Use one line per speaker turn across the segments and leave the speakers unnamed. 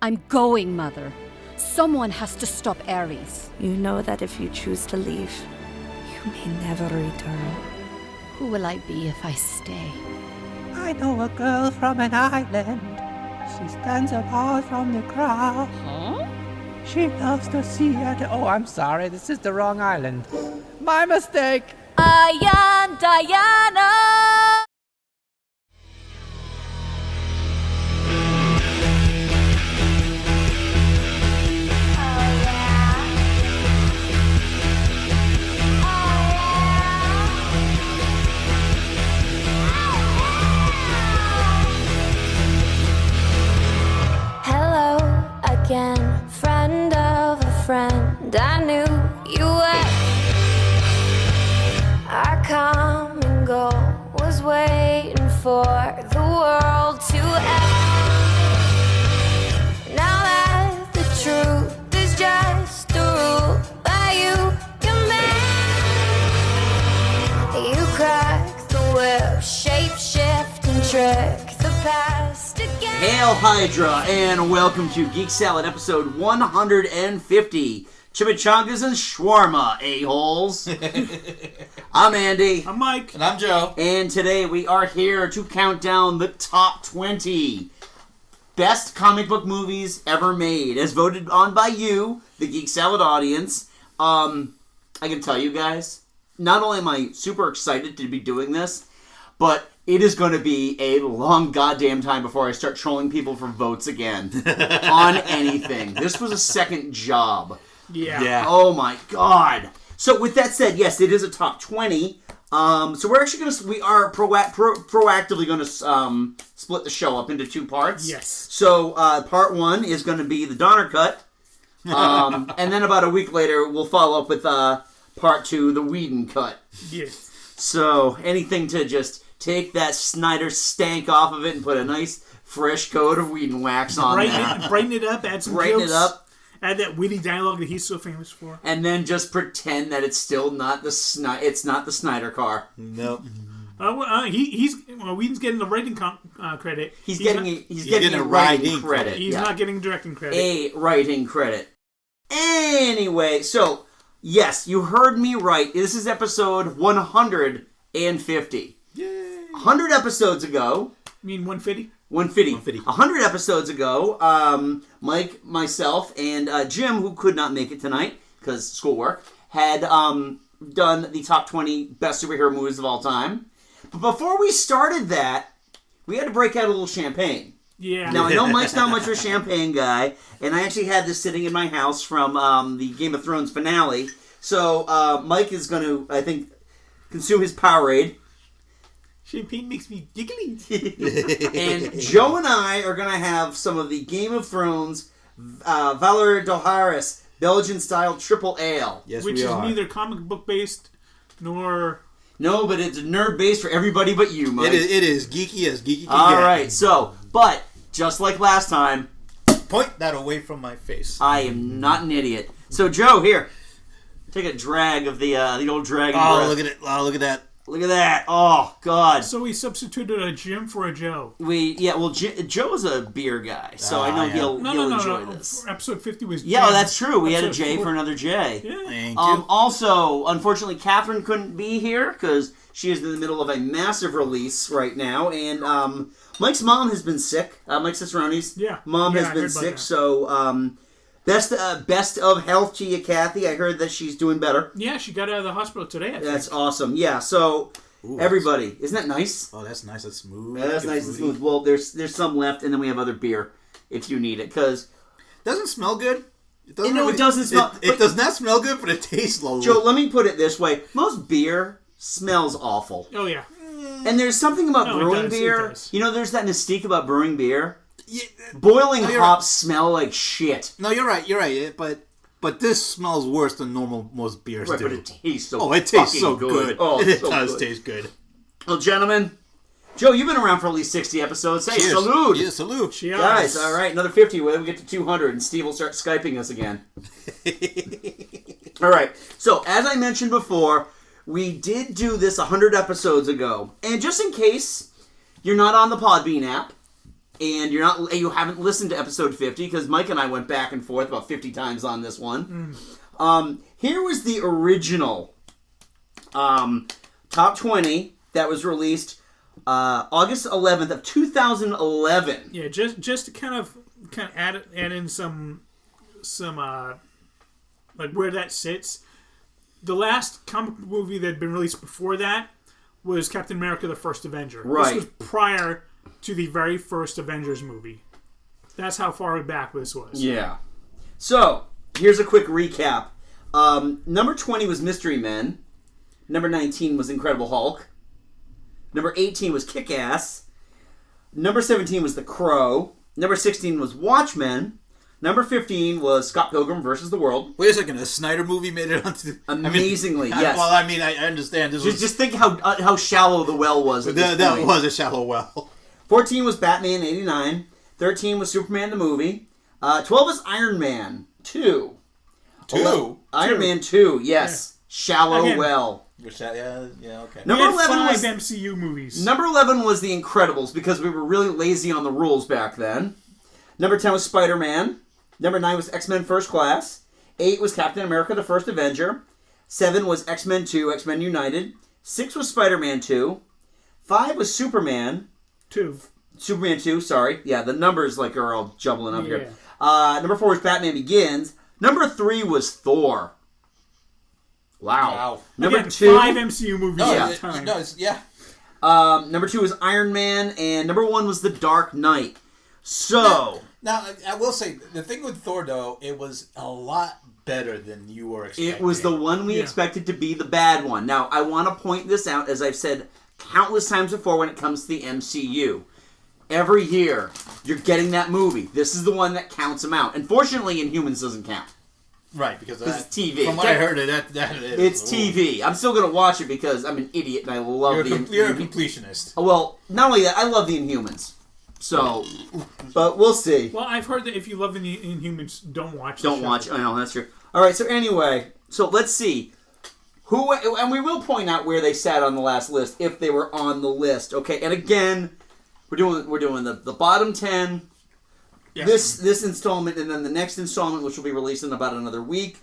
I'm going, Mother. Someone has to stop Ares.
You know that if you choose to leave, you may never return.
Who will I be if I stay?
I know a girl from an island. She stands apart from the crowd.
Huh?
She loves the sea and... Oh, I'm sorry, this is the wrong island. My mistake!
I am Diana!
Hello again, friend of a friend. I knew you were. Our common goal was waiting for the world to end. Now that the truth is just a rule that you command, you crack the whip, shape shift and trick the past again.
Hail Hydra, and welcome to Geek Salad episode 150. Chimichangas and Shawarma, a-holes. I'm Andy.
I'm Mike.
And I'm Joe.
And today we are here to count down the top 20 best comic book movies ever made, as voted on by you, the Geek Salad audience. I can tell you guys, not only am I super excited to be doing this, but it is going to be a long goddamn time before I start trolling people for votes again on anything. This was a second job.
Yeah.
Oh my god. So with that said, yes, it is a top 20. So we're actually we are proactively going to split the show up into two parts.
Yes.
So part one is going to be the Donner cut, and then about a week later we'll follow up with part two, the Whedon cut.
Yes.
So anything to just take that Snyder stank off of it and put a nice fresh coat of Whedon wax on there.
Brighten it up, add some
Brighten
jokes.
it up.
Add that witty dialogue that he's so famous for.
And then just pretend that it's still not the Snyder car.
Nope.
Whedon's getting the writing credit.
He's getting a writing credit.
He's not getting directing credit.
A writing credit. Anyway, so yes, you heard me right. This is episode 150.
Yay.
100 episodes ago.
You mean 150?
150. 100 episodes ago, Mike, myself, and Jim, who could not make it tonight because schoolwork, had done the top 20 best superhero movies of all time. But before we started that, we had to break out a little champagne.
Yeah.
Now, I know Mike's not much of a champagne guy, and I actually had this sitting in my house from the Game of Thrones finale. So Mike is going to, I think, consume his Powerade.
Champagne makes me giggly.
And Joe and I are going to have some of the Game of Thrones Valor Doharis Belgian-style triple ale.
Yes,
Which
we
is
are.
neither comic book based nor...
No, but it's nerd-based for everybody but you, Mike.
It is geeky as geeky can
All
get.
right, so, but, just like last time,
Point that away from my face.
I am not an idiot. So, Joe, here, take a drag of the old dragon breath.
Look at it. Oh, look at that.
Look at that. Oh, God.
So we substituted a Jim for a Joe.
Joe's a beer guy, so I know
yeah.
he'll enjoy this.
For episode 50 was Jim.
Yeah, well, that's true. We had a
Episode
J
4.
for another J.
Yeah.
Thank you.
Also, unfortunately, Catherine couldn't be here because she is in the middle of a massive release right now, and Mike's mom has been sick. Mike Cicerone's mom has been sick, so best of health to you, Kathy. I heard that she's doing better.
Yeah, she got out of the hospital today, I think.
That's awesome. Yeah, so everybody, isn't that nice?
Oh, that's nice. That's smooth.
Yeah, that's nice and smooth. Well, there's some left, and then we have other beer if you need it, because
Doesn't smell good.
it doesn't smell.
It does not smell good, but it tastes low.
Joe, let me put it this way: most beer smells awful.
Oh, yeah.
And there's something about brewing beer. You know, there's that mystique about brewing beer.
Yeah,
Boiling hops smell like shit.
no, you're right. You're right. But this smells worse than most beers
Right,
do.
but it tastes so.
Oh, it tastes so
fucking
good.
Oh,
it
so
does
good.
taste good.
Well, gentlemen, Joe, you've been around for at least 60 episodes. Hey,
Cheers.
salute!
Yeah, salute.
Cheers.
Guys, all right, another 50. When we get to 200, and Steve will start Skyping us again. All right. So, as I mentioned before, we did do this 100 episodes ago. And just in case you're not on the Podbean app, and you haven't listened to episode 50 because Mike and I went back and forth about 50 times on this one. Here was the original top 20 that was released August 11th of 2011.
Yeah, just to kind of add in some like where that sits. The last comic movie that had been released before that was Captain America: The First Avenger.
Right.
This was prior to the very first Avengers movie. That's how far back this was.
Yeah. So, here's a quick recap. Number 20 was Mystery Men. Number 19 was Incredible Hulk. Number 18 was Kick-Ass. Number 17 was The Crow. Number 16 was Watchmen. Number 15 was Scott Pilgrim versus the World.
Wait a second, a Snyder movie made it onto...
Amazingly, yes.
I understand.
Just think how shallow the well was at this point.
That was a shallow well.
14 was Batman 89. 13 was Superman the movie. 12 was Iron Man 2. Iron Man 2, yes. Yeah. Shallow
Again.
Well.
Yeah, okay.
Number 11 was 5 MCU movies.
Number 11 was The Incredibles because we were really lazy on the rules back then. Number 10 was Spider-Man. Number 9 was X-Men First Class. 8 was Captain America: The First Avenger. 7 was X-Men 2, X-Men United. 6 was Spider-Man 2. 5 was Superman
2.
Superman 2, sorry. Yeah, the numbers are all jumbling up here. Number 4 was Batman Begins. Number 3 was Thor. Wow. Number
Again,
2...
5 MCU movies at the time.
Number 2 was Iron Man, and number 1 was The Dark Knight. So...
Now, I will say, the thing with Thor, though, it was a lot better than you were expecting.
It was the one we expected to be the bad one. Now, I want to point this out, as I've said countless times before when it comes to the MCU. Every year, you're getting that movie. This is the one that counts them out. Unfortunately, Inhumans doesn't count.
Right, because
it's TV.
From what I heard,
it's TV. I'm still going to watch it because I'm an idiot and I love
You're a completionist.
Well, not only that, I love the Inhumans. So, but we'll see.
Well, I've heard that if you love the Inhumans, don't watch the
Don't
show.
watch. I know, that's true. All right, so anyway, let's see. And we will point out where they sat on the last list, if they were on the list. Okay, and again, we're doing the bottom 10, this installment, and then the next installment, which will be released in about another week,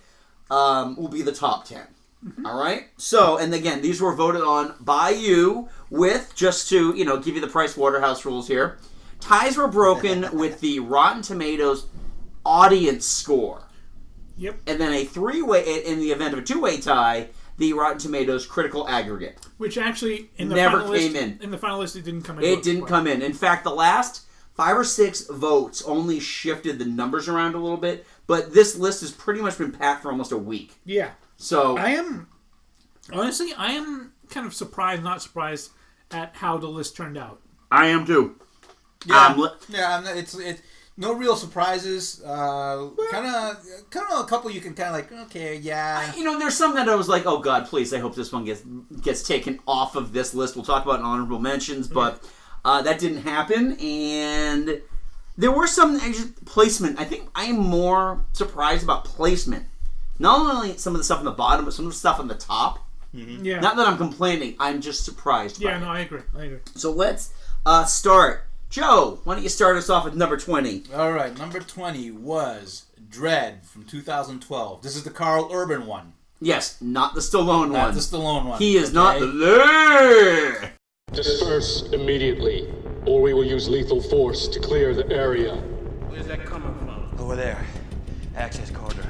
will be the top 10. Mm-hmm. All right? So, and again, these were voted on by you with, just to, give you the Price Waterhouse rules here. Ties were broken with the Rotten Tomatoes audience score.
Yep.
And then a three-way, in the event of a two-way tie, the Rotten Tomatoes critical aggregate.
Which actually, in the
never
final
came
list,
in.
In the final list, it didn't come in.
It didn't come in. In fact, the last 5 or 6 votes only shifted the numbers around a little bit, but this list has pretty much been packed for almost a week.
Yeah.
So
I am kind of surprised, not surprised, at how the list turned out.
I am too.
It's no real surprises. Kind of a couple you can kind of like, okay, yeah.
There's some that I was like, oh God, please, I hope this one gets taken off of this list. We'll talk about in honorable mentions, but that didn't happen. And there were some placement. I think I am more surprised about placement. Not only some of the stuff on the bottom, but some of the stuff on the top.
Mm-hmm. Yeah.
Not that I'm complaining. I'm just surprised by it.
Yeah, no, I agree.
So let's start. Joe, why don't you start us off with number 20?
All right, number 20 was Dread from 2012. This is the Carl Urban one.
Yes, not the Stallone one.
Not the Stallone one.
He is not the lair.
Disperse immediately, or we will use lethal force to clear the area.
Where's that coming from?
Over there. Access corridor.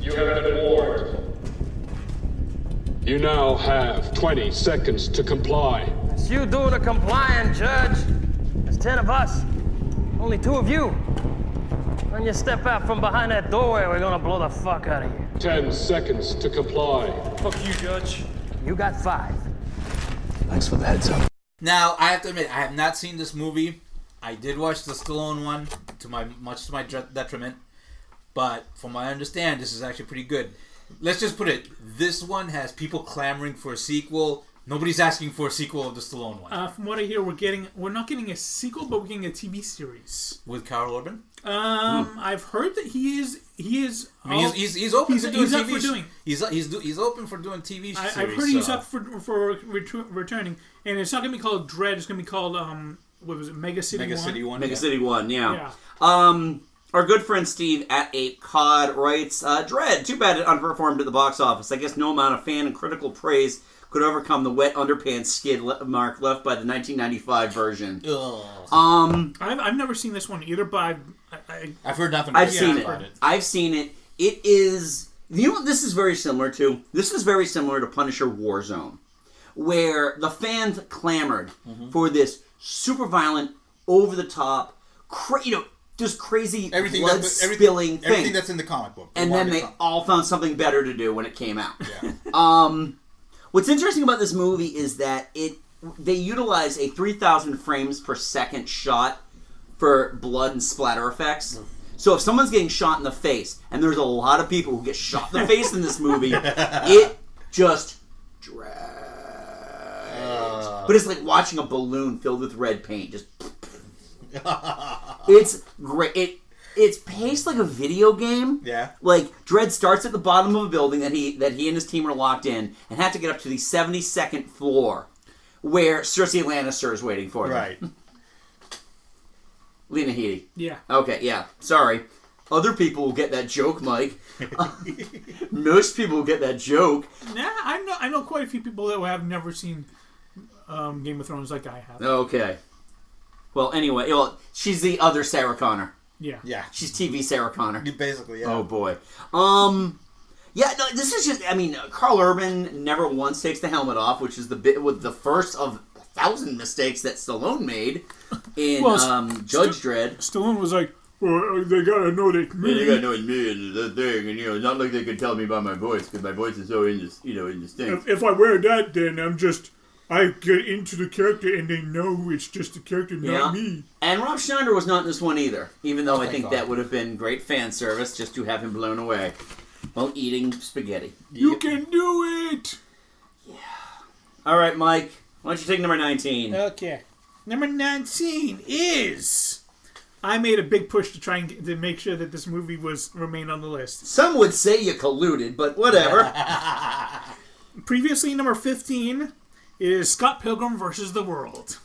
You have been warned. You now have 20 seconds to comply.
It's you doing the complying, Judge. There's 10 of us. Only 2 of you. When you step out from behind that doorway, we're gonna blow the fuck out of you.
10 seconds to comply.
Fuck you, Judge. You got 5.
Thanks for the heads up.
Now, I have to admit, I have not seen this movie. I did watch the Stallone one, much to my detriment. But from what I understand, this is actually pretty good. Let's just put it, this one has people clamoring for a sequel. Nobody's asking for a sequel of the Stallone one.
From what I hear, we're not getting a sequel, but we're getting a TV series
With Carl Urban?
I've heard that he is.
I mean, he's open to doing
he's up
TV
for doing.
He's open for doing TV series.
I've heard he's up for returning, and it's not going to be called Dread. It's going to be called what was it, Mega City 1?
Mega City 1,
Yeah.
Our good friend Steve at Ape Cod writes, Dread, too bad it underperformed at the box office. I guess no amount of fan and critical praise could overcome the wet underpants skid mark left by the 1995 version.
I've never seen this one either, but
I've heard nothing
I've seen
about it.
I've seen it. It is... You know what this is very similar to? This is very similar to Punisher Warzone, where the fans clamored for this super violent, over-the-top, just crazy blood-spilling thing.
Everything that's in the comic book.
And then they all found something better to do when it came out. Yeah. What's interesting about this movie is that they utilize a 3,000 frames per second shot for blood and splatter effects. So if someone's getting shot in the face, and there's a lot of people who get shot in the face in this movie, it just drags. But it's like watching a balloon filled with red paint. Just it's great. It's paced like a video game.
Yeah.
Like Dredd starts at the bottom of a building that he and his team are locked in, and have to get up to the 72nd floor, where Cersei Lannister is waiting for them.
Right.
Lena Headey.
Yeah.
Okay, yeah. Sorry. Other people will get that joke, Mike. Most people will get that joke.
Nah, I know quite a few people that have never seen Game of Thrones like I have.
Okay. Well, anyway, she's the other Sarah Connor.
Yeah.
Yeah.
She's TV Sarah Connor.
Basically, yeah.
Oh, boy. Yeah, no, this is just, Carl Urban never once takes the helmet off, which is the first of 1,000 mistakes that Stallone made in Judge Dredd.
Stallone was like, well, they gotta know that me.
They gotta know it's me and the thing, and not like they could tell me by my voice, because my voice is so indistinct.
If I wear that, then I get into the character and they know it's just the character, not me.
And Rob Schneider was not in this one either, even though I think that would have been great fan service just to have him blown away while eating spaghetti.
You can do it!
Yeah. All right, Mike. Why don't you take number 19?
Okay. Number 19 is... I made a big push to try and to make sure that this movie remained on the list.
Some would say you colluded, but whatever.
Previously, number 15 is Scott Pilgrim versus the World.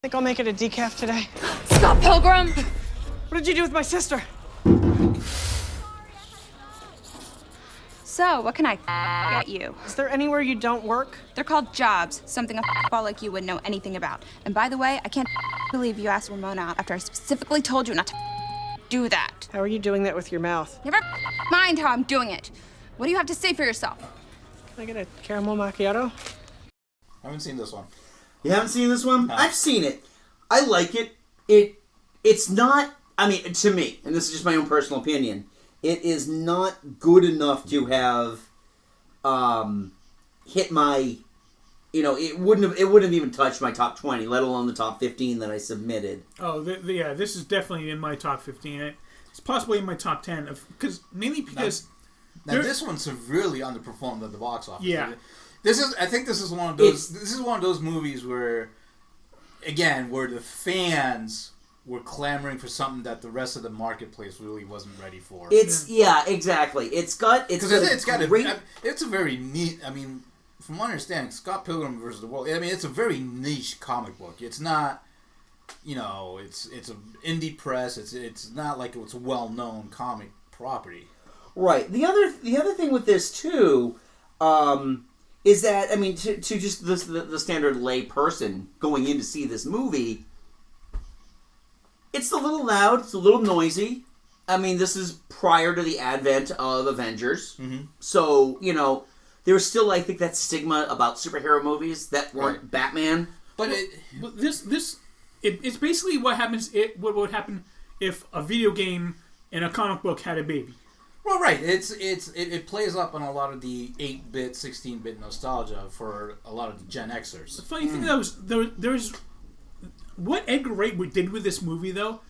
Think I'll make it a decaf today?
Scott Pilgrim!
What did you do with my sister?
So, what can I get you?
Is there anywhere you don't work?
They're called jobs, something a ball like you wouldn't know anything about. And by the way, I can't believe you asked Ramona out after I specifically told you not to do that.
How are you doing that with your mouth?
Never mind how I'm doing it. What do you have to say for yourself?
Can I get a caramel macchiato?
I haven't seen this one.
You haven't seen this one?
No.
I've seen it. I like it. It's not, to me, and this is just my own personal opinion, it is not good enough to have hit my, it wouldn't have even touched my top 20, let alone the top 15 that I submitted.
Oh, yeah, this is definitely in my top 15. It's possibly in my top 10, mainly because...
Now this one severely underperformed at the box office.
Yeah.
I think this is one of those. This is one of those movies where, again, where the fans were clamoring for something that the rest of the marketplace really wasn't ready for.
Exactly. It's
a very neat. From what I understand, Scott Pilgrim versus the World. It's a very niche comic book. It's not, it's an indie press. It's not like it's a well-known comic property.
Right. The other thing with this too. Is that, to just the standard lay person going in to see this movie, it's a little loud, it's a little noisy. This is prior to the advent of Avengers. Mm-hmm. So, there's still, I think, that stigma about superhero movies that weren't Batman.
But it's basically what happens, what would happen if a video game and a comic book had a baby.
Well, right. It plays up on a lot of the 8-bit, 16-bit nostalgia for a lot of the Gen Xers.
The funny thing there's what Edgar Wright did with this movie though.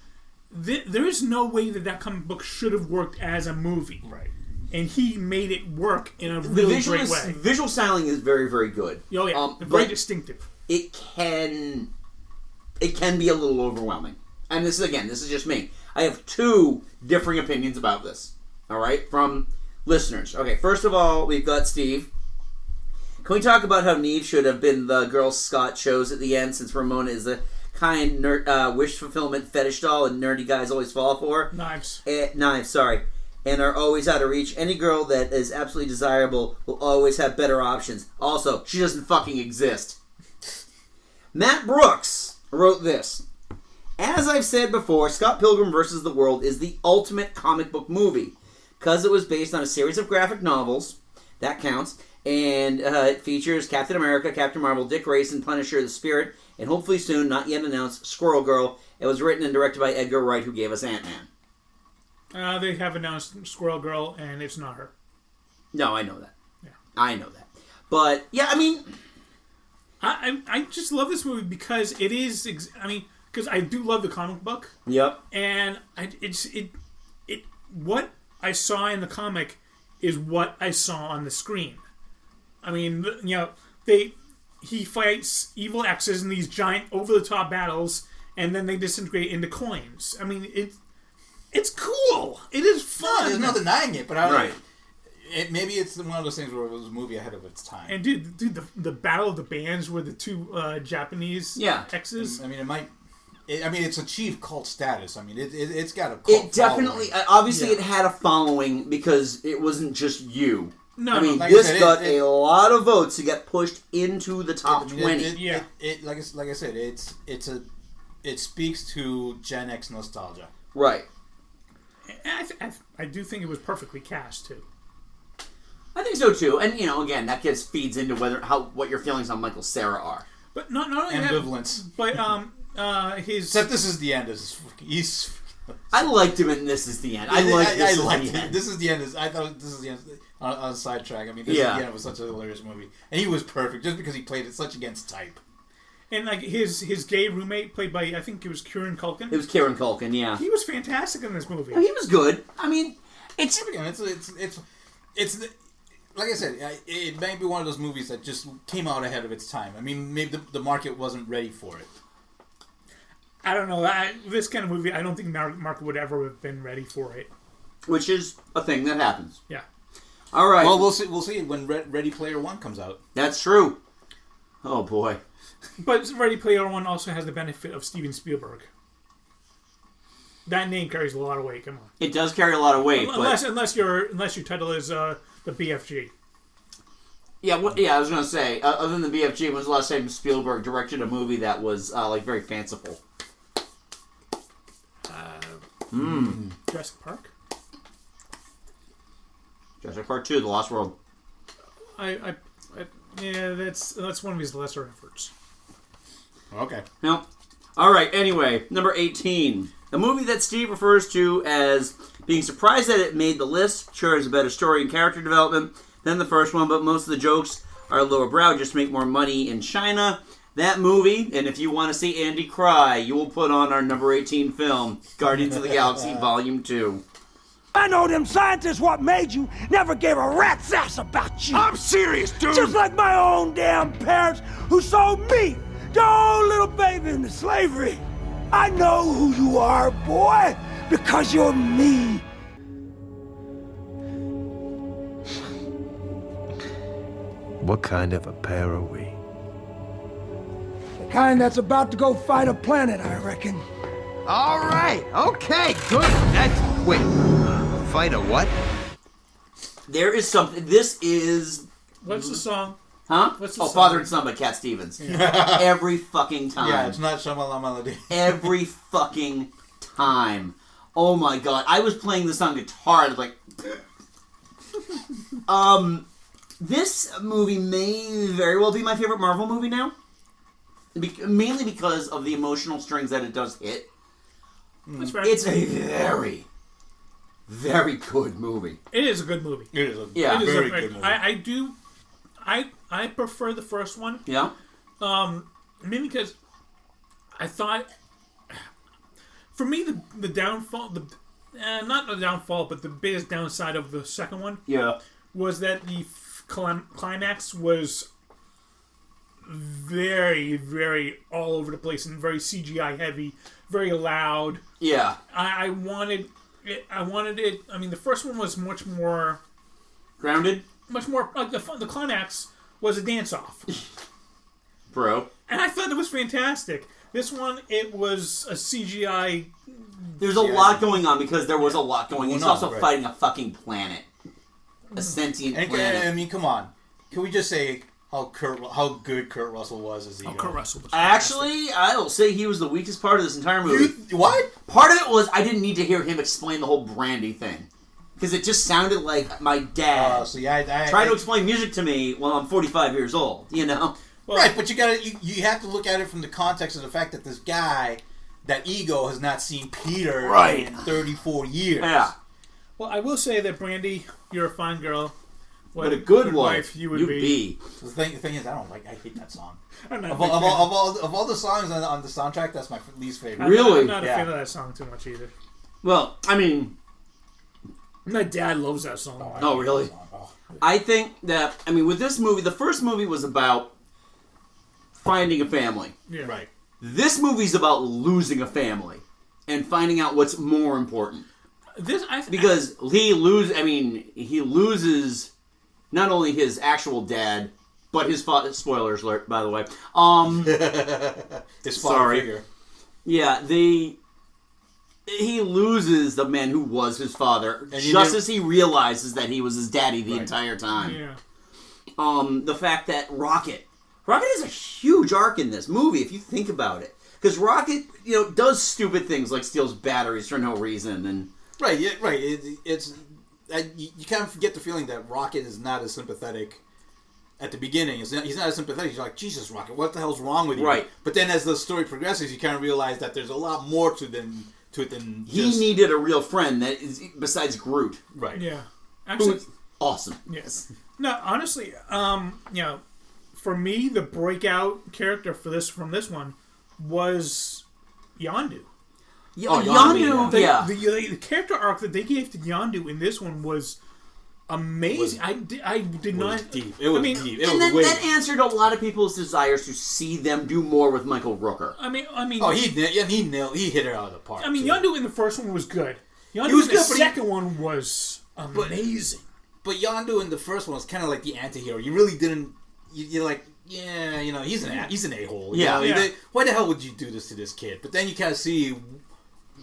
There is no way that comic book should have worked as a movie.
Right.
And he made it work in a really great way.
Visual styling is very, very good.
Oh yeah, very distinctive.
It can be a little overwhelming. And this is just me. I have two differing opinions about this. All right, from listeners. Okay, first of all, we've got Steve. Can we talk about how Neve should have been the girl Scott chose at the end, since Ramona is the kind wish fulfillment fetish doll and nerdy guys always fall for.
Knives.
Knives, sorry. And are always out of reach. Any girl that is absolutely desirable will always have better options. Also, she doesn't fucking exist. Matt Brooks wrote this. As I've said before, Scott Pilgrim vs. the World is the ultimate comic book movie. Because it was based on a series of graphic novels. That counts. And it features Captain America, Captain Marvel, Dick Grayson, Punisher, the Spirit, and hopefully soon, not yet announced, Squirrel Girl. It was written and directed by Edgar Wright, who gave us Ant-Man.
They have announced Squirrel Girl, and it's not her.
No, I know that.
Yeah.
I know that. But, yeah, I mean...
I just love this movie because it is... because I do love the comic book.
Yep.
And what I saw in the comic is what I saw on the screen. I mean, he fights evil X's in these giant over-the-top battles, and then they disintegrate into coins. I mean, it's cool. It is fun.
No, there's no denying it, but
Right.
Maybe it's one of those things where it was a movie ahead of its time.
And dude, the battle of the bands were the two Japanese X's.
I mean, it's achieved cult status. I mean, it's got a cult
It definitely...
following.
Obviously, it had a following because it wasn't just you.
No,
I mean,
like
this
I said,
got a lot of votes to get pushed into the top 20.
Like I said, it speaks to Gen X nostalgia.
Right.
I do think it was perfectly cast too.
I think so too, and again, that feeds into what your feelings on Michael Cera are.
But not only
ambivalence.
That, but his
except this is the end.
I liked him in This Is the End.
I liked it. This is the end. I thought this is the end on a sidetrack. I mean, This is the End was such a hilarious movie, and he was perfect just because he played it such against type.
And like his gay roommate, played by I think it was Kieran Culkin.
It was Kieran Culkin, yeah.
He was fantastic in this movie.
He was good. I mean, it's
like I said, it may be one of those movies that just came out ahead of its time. I mean, maybe the market wasn't ready for it.
I don't know. This kind of movie, I don't think market would ever have been ready for it.
Which is a thing that happens.
Yeah.
All right.
Well, we'll see when Ready Player One comes out.
That's true. Oh boy.
But Ready Player One also has the benefit of Steven Spielberg. That name carries a lot of weight. Come on.
It does carry a lot of weight,
unless your title is the BFG.
Yeah, I was gonna say. Other than the BFG, when was the last time Spielberg directed a movie that was very fanciful?
Jurassic Park.
Jurassic Park 2: The Lost World.
Yeah, that's one of his lesser efforts.
Okay.
No. All right. Anyway, number 18, a movie that Steve refers to as being surprised that it made the list. Sure, it's a better story and character development than the first one, but most of the jokes are lower brow just to make more money in China. That movie, and if you want to see Andy cry, you will put on our number 18 film, Guardians of the Galaxy Volume 2.
I know them scientists what made you never gave a rat's ass about you.
I'm serious, dude.
Just like my own damn parents who sold me, the old little baby, into slavery. I know who you are, boy, because you're me.
What kind of a pair are we?
The kind that's about to go fight a planet, I reckon.
All right. Okay, good. Wait. Fight a what?
There is something. This is.
What's the song?
Huh?
What's the song?
Father and Son by Cat Stevens.
Yeah.
Every fucking time.
Yeah, it's not Shyamalan Melody.
Every fucking time. Oh my god. I was playing this on guitar. I was like. This movie may very well be my favorite Marvel movie now. Mainly because of the emotional strings that it does hit.
That's right.
It's a very, very good movie.
It is a good movie.
It is a
very
good movie.
I prefer the first one.
Yeah.
Maybe because I thought, for me, the downfall, not the downfall, but the biggest downside of the second one, was that the climax was very, very all over the place and very CGI heavy, very loud.
Yeah.
I wanted it. I mean, the first one was much more
grounded.
Much more like the climax was a dance off,
bro.
And I thought it was fantastic. This one, it was a CGI.
There's a lot going on because there was a lot going on. He's also
right.
fighting a fucking planet. A sentient planet.
I mean, come on. Can we just say how good Kurt Russell was as Ego?
Kurt Russell was
Actually, I will say he was the weakest part of this entire movie.
What?
Part of it was I didn't need to hear him explain the whole Brandy thing. Because it just sounded like my dad trying to explain music to me while I'm 45 years old, you know?
Well, right, but you have to look at it from the context of the fact that this guy, that Ego, has not seen Peter in 34 years.
Yeah.
Well, I will say that Brandy, you're a fine girl.
What a good wife
you would be.
The thing is, I hate that song.
I'm not
of all the songs on the soundtrack, that's my least favorite.
Really?
I'm not a fan of that song too much either.
Well, I mean...
My dad loves that song.
Oh, really? I think that, with this movie, the first movie was about finding a family.
Yeah. Right.
This movie's about losing a family and finding out what's more important. Because he loses not only his actual dad, but his father. Spoilers alert, by the way.
His father figure.
Yeah, he loses the man who was his father as he realizes that he was his daddy the entire time.
Yeah.
The fact that Rocket has a huge arc in this movie if you think about it, because Rocket does stupid things like steals batteries for no reason and.
Right, yeah, right. It's you kind of get the feeling that Rocket is not as sympathetic at the beginning. He's not as sympathetic. You're like, Jesus, Rocket, what the hell's wrong with you? Right. But then as the story progresses, you kind of realize that there's a lot more to it than
he needed a real friend that is besides Groot.
Right.
Yeah. Actually,
awesome.
Yes. No, honestly, for me, the breakout character from this one was Yondu.
Yondu,
the character arc that they gave to Yondu in this one was amazing. I did not.
Deep. It was deep.
That
answered a lot of people's desires to see them do more with Michael Rooker.
I mean.
Oh, he hit it out of the park.
I mean, Yondu in the first one was good. Yondu in the second one was amazing.
But Yondu in the first one was kind of like the anti-hero. You really didn't. You're like, yeah, he's an a-hole. Why the hell would you do this to this kid? But then you kind of see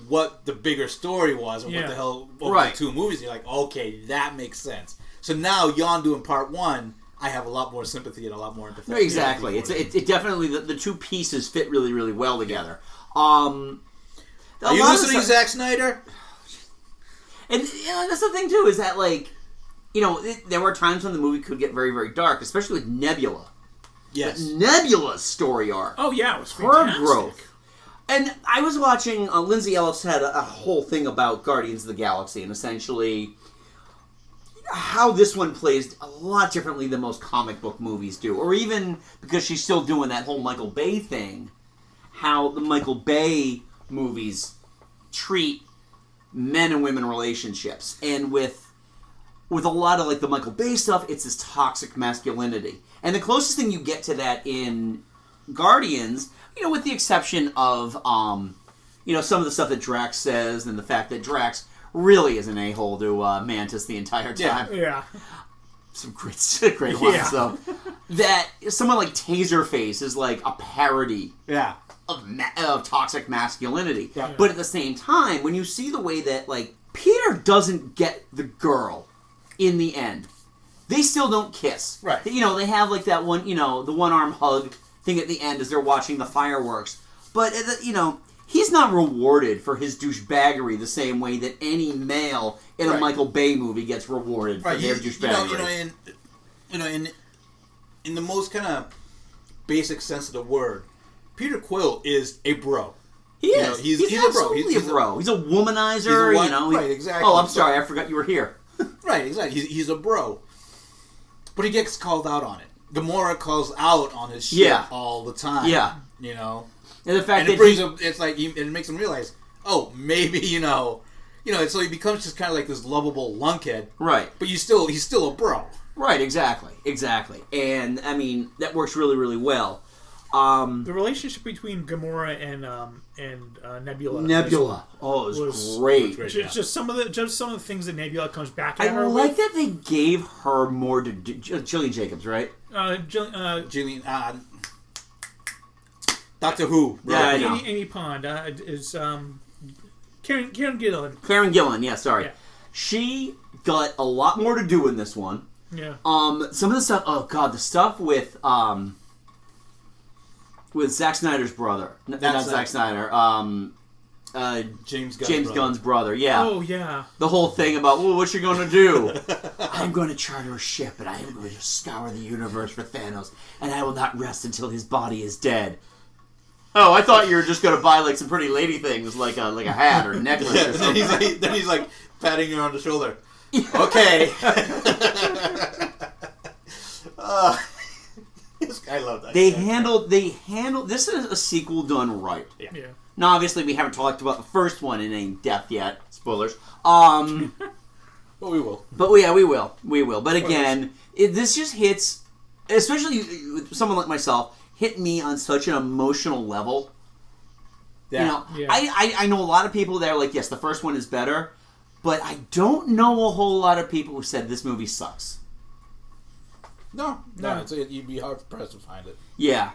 what the bigger story was and what the hell over the two movies. You're like, okay, that makes sense. So now Yondu in part one, I have a lot more sympathy and a lot more empathy.
No, exactly. It definitely the two pieces fit really, really well together. Are
you listening to Zack Snyder?
And that's the thing too, is that there were times when the movie could get very, very dark, especially with Nebula.
Yes.
But Nebula's story arc.
Oh yeah, it was fantastic.
Her growth. And I was watching, Lindsay Ellis had a whole thing about Guardians of the Galaxy, and essentially how this one plays a lot differently than most comic book movies do. Or even, because she's still doing that whole Michael Bay thing, how the Michael Bay movies treat men and women relationships. And with a lot of the Michael Bay stuff, it's this toxic masculinity. And the closest thing you get to that in Guardians, with the exception of, some of the stuff that Drax says and the fact that Drax really is an a-hole to Mantis the entire time.
Yeah.
Some great lines, though. That someone like Taserface is like a parody of toxic masculinity. Yeah. But at the same time, when you see the way that, Peter doesn't get the girl in the end, they still don't kiss.
Right.
They have, that one, the one-arm hug thing at the end as they're watching the fireworks. But, he's not rewarded for his douchebaggery the same way that any male in a Michael Bay movie gets rewarded for their douchebaggery.
In the most kind of basic sense of the word, Peter Quill is a bro.
He is. He's absolutely a bro. He's a womanizer,
Right, exactly.
Oh, I'm sorry, I forgot you were here.
Right, exactly. He's a bro. But he gets called out on it. Gamora calls out on his shit all the time.
Yeah.
And the fact that it makes him realize, oh, maybe, so he becomes just kind of like this lovable lunkhead.
Right.
But he's still a bro.
Right, exactly. And, that works really, really well.
The relationship between Gamora and Nebula.
It was great.
Just some of the things that Nebula comes back at her.
I like that they gave her more to Jillian Jacobs, right?
Jillian. Doctor Who.
Yeah, I know.
Amy Pond is Karen Gillan.
Karen Gillan, yeah, sorry.
Yeah.
She got a lot more to do in this one.
Yeah.
Some of the stuff. Oh God, the stuff with Zack Snyder's brother. Not Zack Snyder.
James
Gunn's brother. Yeah.
Oh yeah.
The whole thing about, well, what you're going to do? I'm going to charter a ship, and I am going to scour the universe for Thanos, and I will not rest until his body is dead. Oh, I thought you were just going to buy like some pretty lady things, like a hat or a necklace or something.
Then he's like patting her on the shoulder. Okay. I love that.
They handled. This is a sequel done right.
Yeah.
Now, obviously, we haven't talked about the first one in any depth yet. Spoilers.
But we will.
But yeah, we will. But again, this just hits, especially with someone like myself, hit me on such an emotional level.
Yeah.
You know, I know a lot of people that are like, yes, the first one is better, but I don't know a whole lot of people who said this movie sucks.
No. You'd be hard pressed to find it.
Yeah.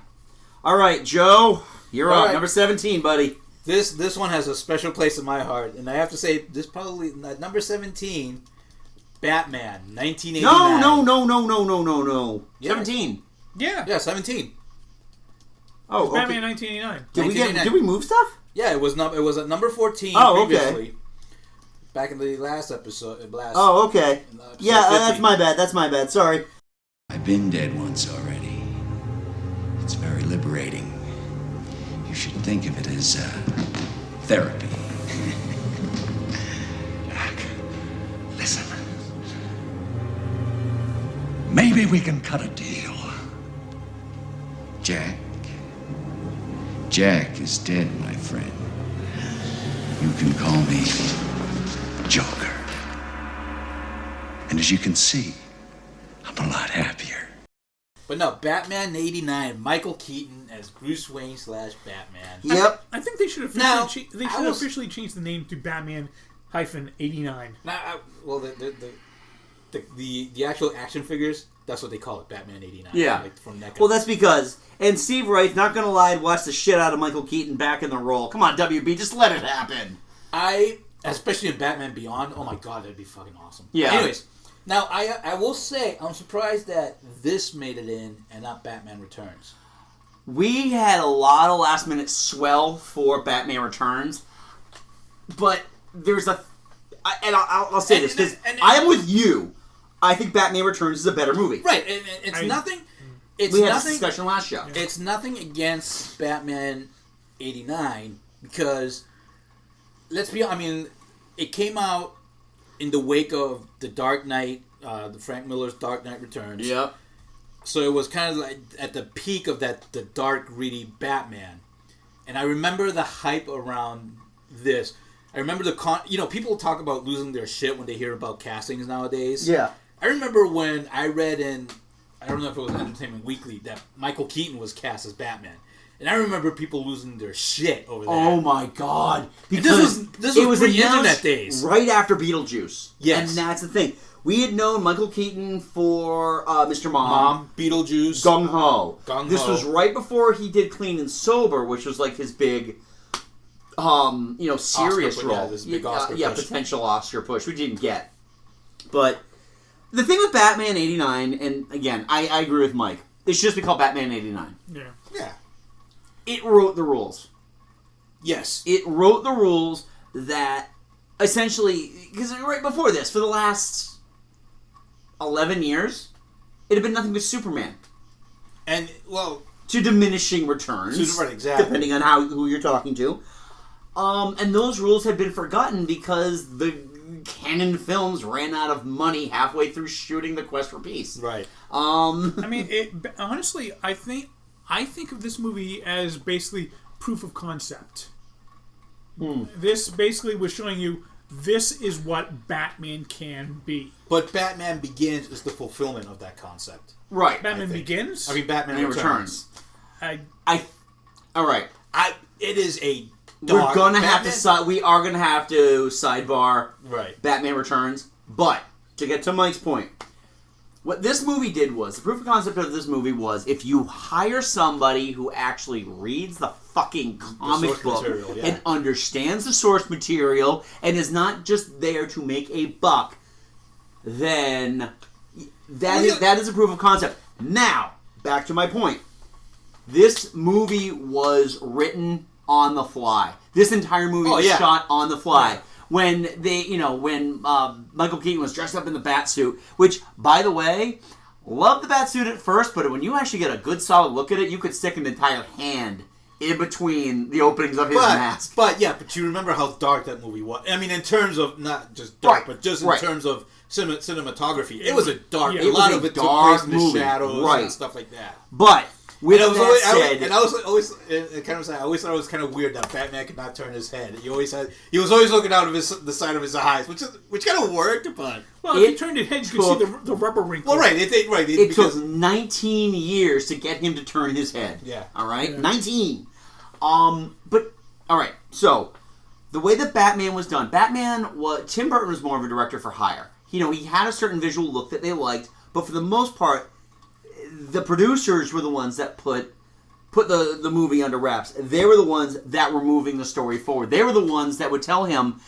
All right, Joe, you're up.
Right.
Number 17, buddy.
This one has a special place in my heart, and I have to say, this probably number 17, Batman, 1989.
No.
Yeah.
17.
Yeah,
17.
Oh, okay.
Batman 1989.
Did we move stuff?
Yeah, it was at number 14
Okay.
previously. Back in the last episode.
Oh, okay. Yeah,
50.
That's my bad. Sorry.
I've been dead once already. It's very liberating. You should think of it as therapy. Jack, listen. Maybe we can cut a deal. Jack is dead, my friend. You can call me Joker. And as you can see, I'm a lot happier.
But no, Batman 89, Michael Keaton as Bruce Wayne / Batman.
Yep.
I think they should officially change the name to Batman -89.
Well, the actual action figures, that's what they call it, Batman 89.
Yeah.
Like from NECA.
Well, that's because, and Steve Wright's not going to lie, watch the shit out of Michael Keaton back in the role. Come on, WB, just let it happen.
Especially in Batman Beyond, oh my god, that'd be fucking awesome.
Yeah.
Anyways, now I will say, I'm surprised that this made it in and not Batman Returns.
We had a lot of last minute swell for Batman Returns, but there's I'll say this, because I am with you. I think Batman Returns is a better movie.
Right, and it's nothing.
We had this discussion last show.
It's nothing against Batman 89 because, let's be honest, I mean, it came out in the wake of The Dark Knight, the Frank Miller's Dark Knight Returns.
Yep.
So it was kind of like at the peak of the dark, gritty Batman. And I remember the hype around this. I remember people talk about losing their shit when they hear about castings nowadays.
Yeah.
I remember when I read I don't know if it was Entertainment Weekly, that Michael Keaton was cast as Batman. And I remember people losing their shit over that.
Oh my god.
Because this was pre-internet days.
Right after Beetlejuice.
Yes.
And that's the thing. We had known Michael Keaton for Mr.
Mom, Beetlejuice,
Gung Ho.
This
was right before he did Clean and Sober, which was like his big, serious
Oscar,
role.
yeah, this big Oscar push.
Potential Oscar push. We didn't get. But the thing with Batman 89, and again, I agree with Mike. It should just be called Batman 89.
Yeah.
It wrote the rules.
Yes.
It wrote the rules that essentially, because right before this, for the last 11 years, it had been nothing but Superman.
And, well,
to diminishing returns.
Right, exactly.
Depending on who you're talking to. And those rules had been forgotten because the canon films ran out of money halfway through shooting The Quest for Peace.
Right.
I mean, honestly, I think of this movie as basically proof of concept. This basically was showing you this is what Batman can be.
But Batman Begins is the fulfillment of that concept.
Right.
Batman Begins?
I mean, Batman Returns.
All right.
It is a
We're gonna have to. We are gonna have to sidebar.
Right.
Batman Returns, but to get to Mike's point, What this movie did was, the proof of concept of this movie was, if you hire somebody who actually reads the fucking comic book and understands the source material and is not just there to make a buck, then that is a proof of concept. Now, back to my point. This movie was written on the fly. This entire movie was shot on the fly. When Michael Keaton was dressed up in the bat suit, which, by the way, loved the bat suit at first, but when you actually get a good solid look at it, you could stick an entire hand in between the openings of his mask.
But you remember how dark that movie was. I mean, in terms of, not just dark, but just in terms of cinematography. It was a dark, a lot of it took place in the shadows and stuff like that.
But... I
always thought it was kind of weird that Batman could not turn his head. He was always looking out of the side of his eyes, which kind of worked, but
if he turned his head, you could see the rubber wrinkle.
Well,
It took 19 years to get him to turn his head.
Yeah.
All right, 19. But all right, so the way that Batman was done, Tim Burton was more of a director for hire. He had a certain visual look that they liked, but for the most part, the producers were the ones that put the movie under wraps. They were the ones that were moving the story forward. They were the ones that would tell him,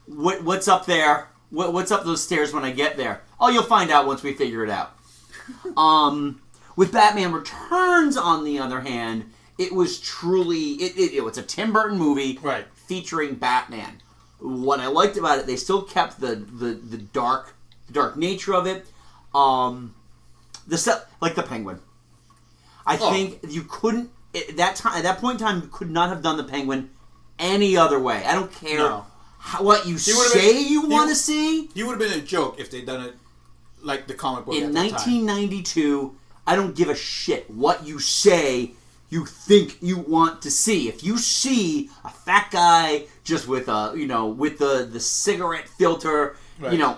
what's up there, what's up those stairs when I get there. Oh, you'll find out once we figure it out. With Batman Returns, on the other hand, it was truly it was a Tim Burton movie featuring Batman. What I liked about it, they still kept the dark nature of it. Like the Penguin. I think you couldn't at that point in time you could not have done the Penguin any other way. I don't care what you say you want to see.
He would have been a joke if they'd done it like the comic book.
In 1992, I don't give a shit what you say you think you want to see. If you see a fat guy just with with the cigarette filter,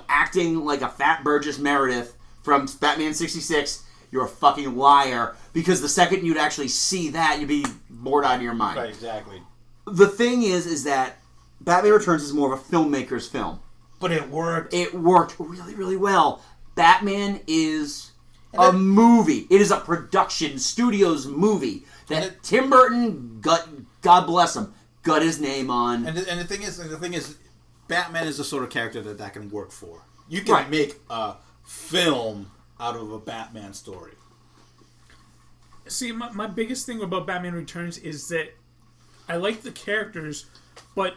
acting like a fat Burgess Meredith from Batman 66, you're a fucking liar. Because the second you'd actually see that, you'd be bored out of your mind.
Right, exactly.
The thing is that Batman Returns is more of a filmmaker's film.
But it worked.
It worked really, really well. Batman is a movie. It is a production studios movie that Tim Burton, God bless him, got his name on.
And the thing is, Batman is the sort of character that can work for. You can make a film out of a Batman story.
See, my biggest thing about Batman Returns is that I like the characters, but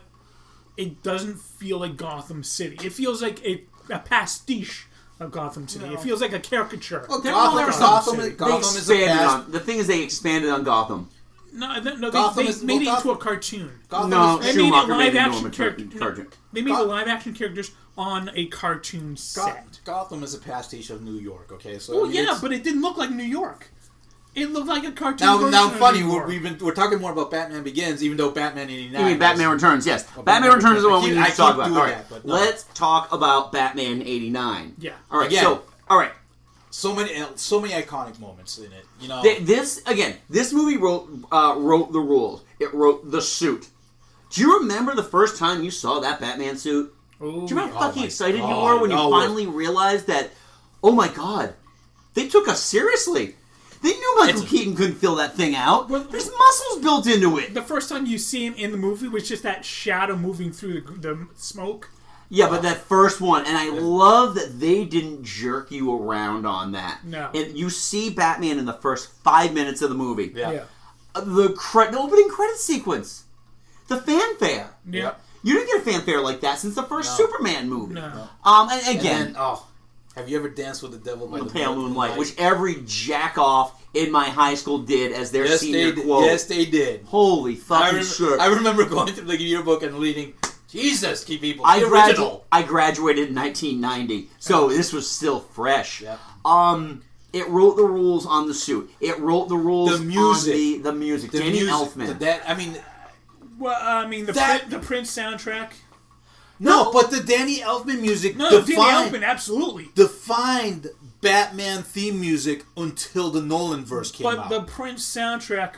it doesn't feel like Gotham City. It feels like a pastiche of Gotham City. It feels like a caricature.
Well, Gotham is
the thing is they expanded on Gotham.
No, they made it into a cartoon.
They made it live action
characters. They made the live action characters on a cartoon set.
Gotham is a pastiche of New York. Okay, so
but it didn't look like New York. It looked like a cartoon.
Now, funny, we're talking more about Batman Begins, even though Batman '89.
You mean Batman Returns? Yes, Batman Returns is the one we need to talk about. All right, let's talk about Batman '89.
Yeah.
All right. All right.
So many iconic moments in it.
This movie wrote the rules. It wrote the suit. Do you remember the first time you saw that Batman suit?
Ooh,
do you remember how fucking excited you were when you finally realized that? Oh my God, they took us seriously. They knew Michael Keaton couldn't fill that thing out. There's muscles built into it.
The first time you see him in the movie was just that shadow moving through the smoke.
Yeah, but that first one, and I love that they didn't jerk you around on that.
No.
And you see Batman in the first 5 minutes of the movie.
Yeah.
The opening credit sequence. The fanfare.
Yeah.
You didn't get a fanfare like that since the first Superman movie.
No.
And again...
have you ever danced with the devil by the
pale moonlight? Which every jack-off in my high school did as their senior quote.
Yes, they did.
Holy fucking shit.
I remember going through the yearbook and reading, Jesus, keep people.
I graduated in 1990, so this was still fresh.
Yep.
It wrote the rules on the suit. It wrote the rules on the music. Danny Elfman.
The Prince soundtrack.
No, but the Danny Elfman music
Danny Elfman, absolutely.
Defined Batman theme music until the Nolan verse came out.
But the Prince soundtrack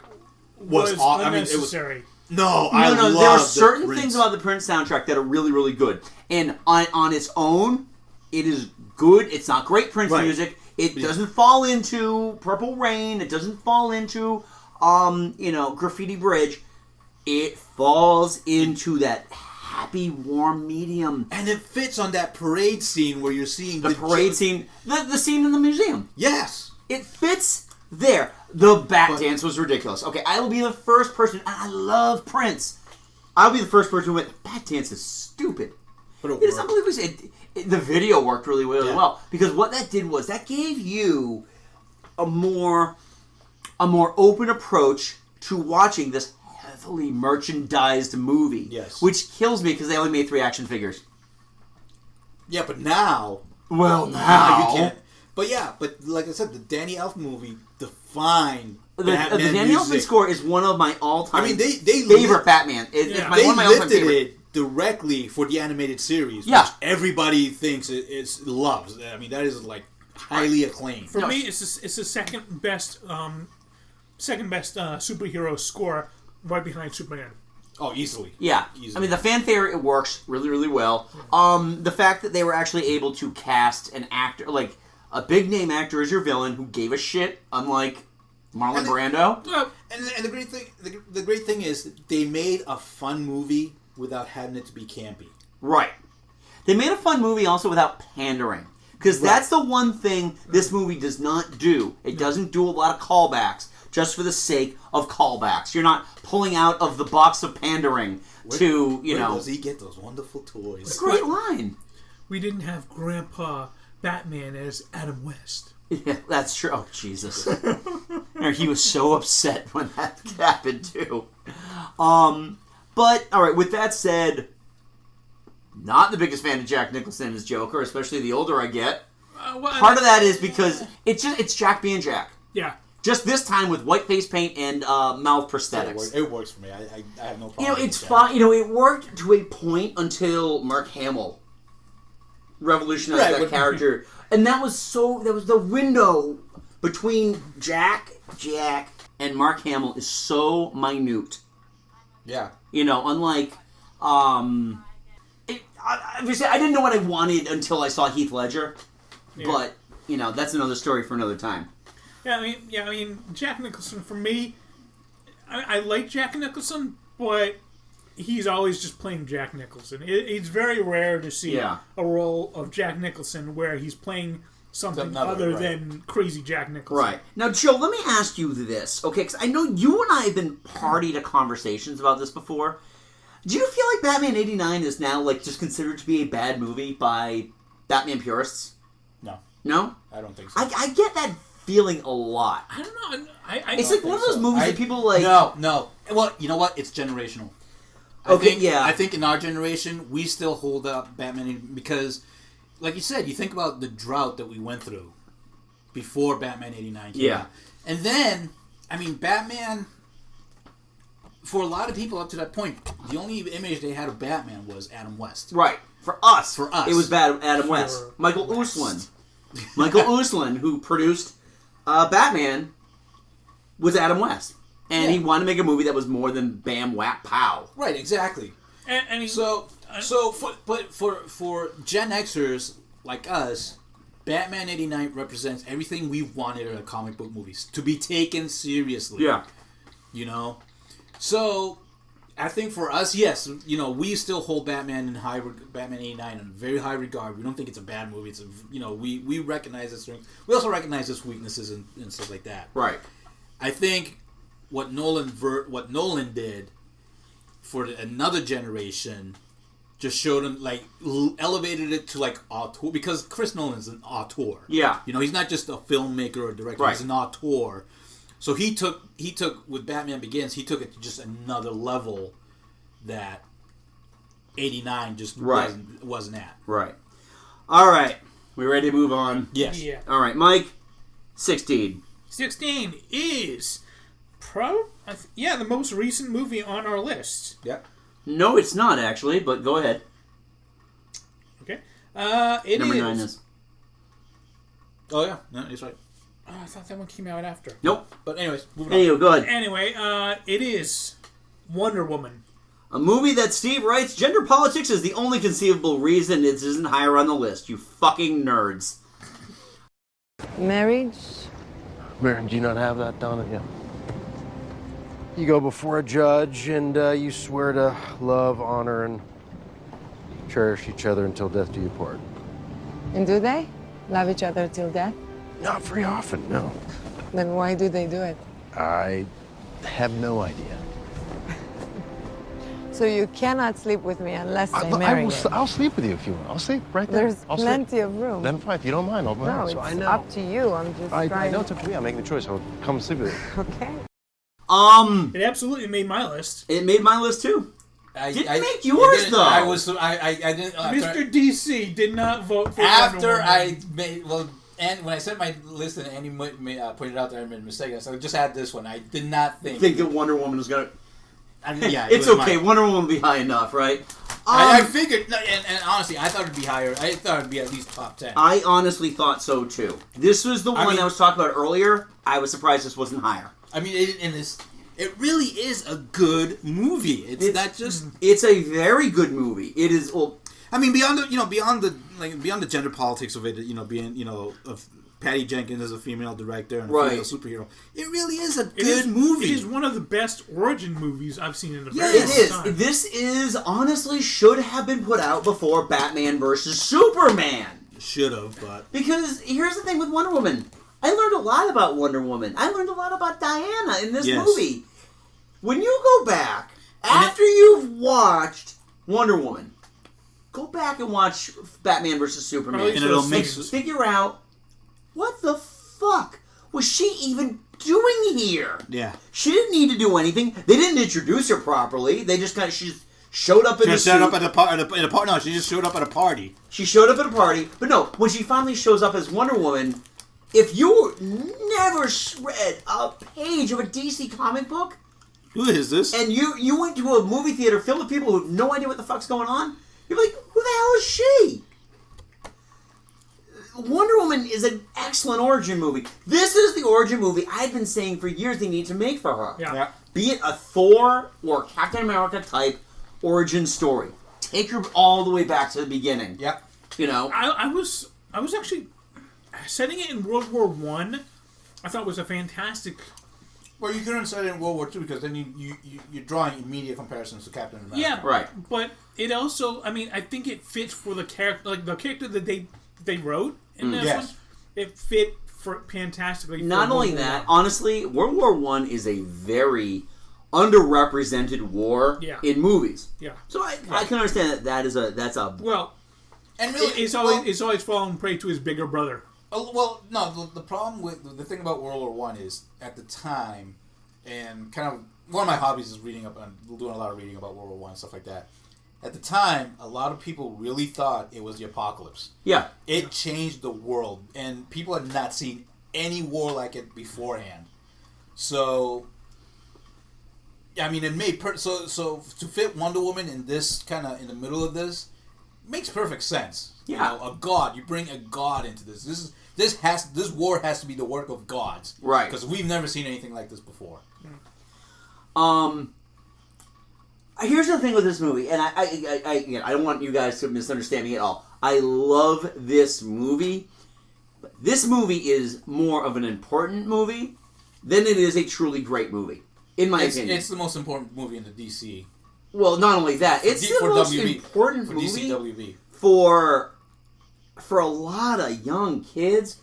was unnecessary.
No, there are certain things about the Prince soundtrack that are really, really good. And on its own, It is good. It's not great Prince
Right.
music. It doesn't fall into Purple Rain. It doesn't fall into, Graffiti Bridge. It falls into that happy, warm medium.
And it fits on that parade scene where you're seeing
the parade scene. The scene in the museum.
Yes.
It fits there. The bat dance was ridiculous. Okay, I will be the first person. I love Prince. I'll be the first person who went, bat dance is stupid.
But
it is unbelievable. The video worked really well. Because what that did was that gave you a more open approach to watching this heavily merchandised movie.
Yes.
Which kills me because they only made 3 action figures.
Yeah, but now...
Well, now...
you can't. But like I said, the Danny Elfman movie defined
The
Batman
Danny Elfman
music.
score is one of my all-time
they
favorite Batman. It's one of my all-time
lifted
favorite.
it directly for the animated series,
Yeah.
which everybody thinks loves. I mean, that is like highly acclaimed.
For me, it's the second best superhero score, right behind Superman.
Oh, easily.
Yeah.
Easily.
I mean, the fanfare, it works really, really well. The fact that they were actually able to cast an actor, like a big-name actor as your villain who gave a shit, unlike Marlon Brando.
And the great thing is they made a fun movie without having it to be campy.
Right. They made a fun movie also without pandering. Because that's the one thing this movie does not do. It doesn't do a lot of callbacks just for the sake of callbacks. You're not pulling out of the box of pandering to,
Where does he get those wonderful toys?
It's a great line.
We didn't have Grandpa Batman as Adam West.
Yeah, that's true. Oh, Jesus. He was so upset when that happened, too. But, alright, with that said, not the biggest fan of Jack Nicholson as Joker, especially the older I get. Part of that is because it's Jack being Jack.
Yeah.
Just this time with white face paint and mouth prosthetics.
It works for me. I have no problem.
It's fine. It worked to a point until Mark Hamill revolutionized that character. And that was the window between Jack, and Mark Hamill is so minute.
Yeah.
Unlike, I didn't know what I wanted until I saw Heath Ledger.
Yeah.
But, that's another story for another time.
I mean, Jack Nicholson, for me, I like Jack Nicholson, but he's always just playing Jack Nicholson. It's very rare to see a role of Jack Nicholson where he's playing something other than crazy Jack Nicholson.
Right. Now, Joe, let me ask you this, okay? Because I know you and I have been party to conversations about this before. Do you feel like Batman 89 is now, just considered to be a bad movie by Batman purists?
No.
No?
I don't think so.
I get that feeling a lot.
I don't know.
It's like one of those movies that people like...
No. Well, you know what? It's generational. I think in our generation, we still hold up Batman because, like you said, you think about the drought that we went through before Batman 89 came out. And then, I mean, Batman, for a lot of people up to that point, the only image they had of Batman was Adam West.
Right. For us.
It
was Adam West. Michael Uslan. Michael Uslan, who produced Batman, was Adam West. And he wanted to make a movie that was more than bam, whap, pow.
Right, exactly.
And
for Gen Xers like us, Batman 89 represents everything we wanted in comic book movies. To be taken seriously.
Yeah.
So, I think for us, yes, we still hold Batman 89 in very high regard. We don't think it's a bad movie. It's we recognize its strengths. We also recognize its weaknesses and stuff like that.
Right.
I think what Nolan did for another generation just showed him elevated it to auteur, because Chris Nolan's an auteur.
Yeah.
He's not just a filmmaker or a director.
Right.
He's an auteur. So he took with Batman Begins, he took it to just another level that 89 just wasn't at.
Right. All right. We ready to move on?
Yes.
Yeah.
All right, Mike. 16.
16 is the most recent movie on our list.
Yep.
No, it's not actually, but go ahead.
Okay.
Number 9 is.
Oh yeah, no, he's right.
Oh, I thought that one came out after.
Nope.
But anyways, moving
on.
Anyway, it is Wonder Woman.
A movie that Steve writes, gender politics is the only conceivable reason it isn't higher on the list. You fucking nerds.
Marriage?
Mary, do you not have that down at you? You go before a judge and you swear to love, honor, and cherish each other until death do you part.
And do they? Love each other till death?
Not very often, no.
Then why do they do it?
I have no idea.
So you cannot sleep with me unless I marry you.
I'll sleep with you if you want. I'll sleep right there.
There's plenty of room.
Then fine, if you don't mind, I'll
No, it's
I know.
up to you. I'm just
I
trying.
know it's up to me. I'm making the choice. I'll come sleep with you.
Okay.
It absolutely made my list.
It made my list too.
Didn't
make yours though.
I didn't.
Mr. DC did not vote for
After
Wonder
I
Woman.
made and when I sent my list and Andy pointed out that I made a mistake, I said just add this one. I did not think
that Wonder Woman was gonna.
Yeah,
it's okay. Wonder Woman will be high enough, right?
I figured, and honestly, I thought it'd be higher. I thought it'd be at least top 10.
I honestly thought so too. This was the one I was talking about earlier. I was surprised this wasn't higher.
I mean, it really is a good movie. It's not just.
It's a very good movie. It is. Well,
I mean, beyond the gender politics of it, being of Patty Jenkins as a female director and a female superhero, it really is a good movie.
It is one of the best origin movies I've seen in a
yeah,
very
it
long
is.
time.
This is honestly should have been put out before Batman versus Superman.
Should have, but
because here's the thing with Wonder Woman. I learned a lot about Wonder Woman. I learned a lot about Diana in this movie. When you go back after you've watched Wonder Woman, go back and watch Batman versus Superman,
and it'll make
figure out what the fuck was she even doing here.
Yeah,
she didn't need to do anything. They didn't introduce her properly. They just she showed up in a suit.
No, she just showed up at a party.
She showed up at a party, but no, when she finally shows up as Wonder Woman, if you never read a page of a DC comic book.
Who is this?
And you went to a movie theater filled with people who have no idea what the fuck's going on. You're like, who the hell is she? Wonder Woman is an excellent origin movie. This is the origin movie I've been saying for years they need to make for her.
Yeah.
Be it a Thor or Captain America type origin story. Take her all the way back to the beginning.
Yep.
I was actually setting it in World War I. I thought was a fantastic.
Well, you couldn't set it in World War II because then you're drawing immediate comparisons to Captain America.
Yeah,
right.
But it also, I think it fits for the character, like the character that they wrote in this one. It fit fantastically.
Not only that, honestly, World War I is a very underrepresented war in movies.
Yeah.
So I can understand that's a
well,
and really,
it's always fallen prey to his bigger brother.
Well, no. The problem with the thing about World War I is at the time, and kind of one of my hobbies is reading up and doing a lot of reading about World War I and stuff like that. At the time, a lot of people really thought it was the apocalypse.
Yeah,
it changed the world, and people had not seen any war like it beforehand. So, I mean, it made so to fit Wonder Woman in this kind of in the middle of this makes perfect sense.
Yeah,
a god. You bring a god into this. This war has to be the work of gods,
right?
Because we've never seen anything like this before.
Here's the thing with this movie, and I don't want you guys to misunderstand me at all. I love this movie, but this movie is more of an important movie than it is a truly great movie, in my opinion.
It's the most important movie in the DC.
Well, not only that, it's the most important movie
DCWB.
for a lot of young kids.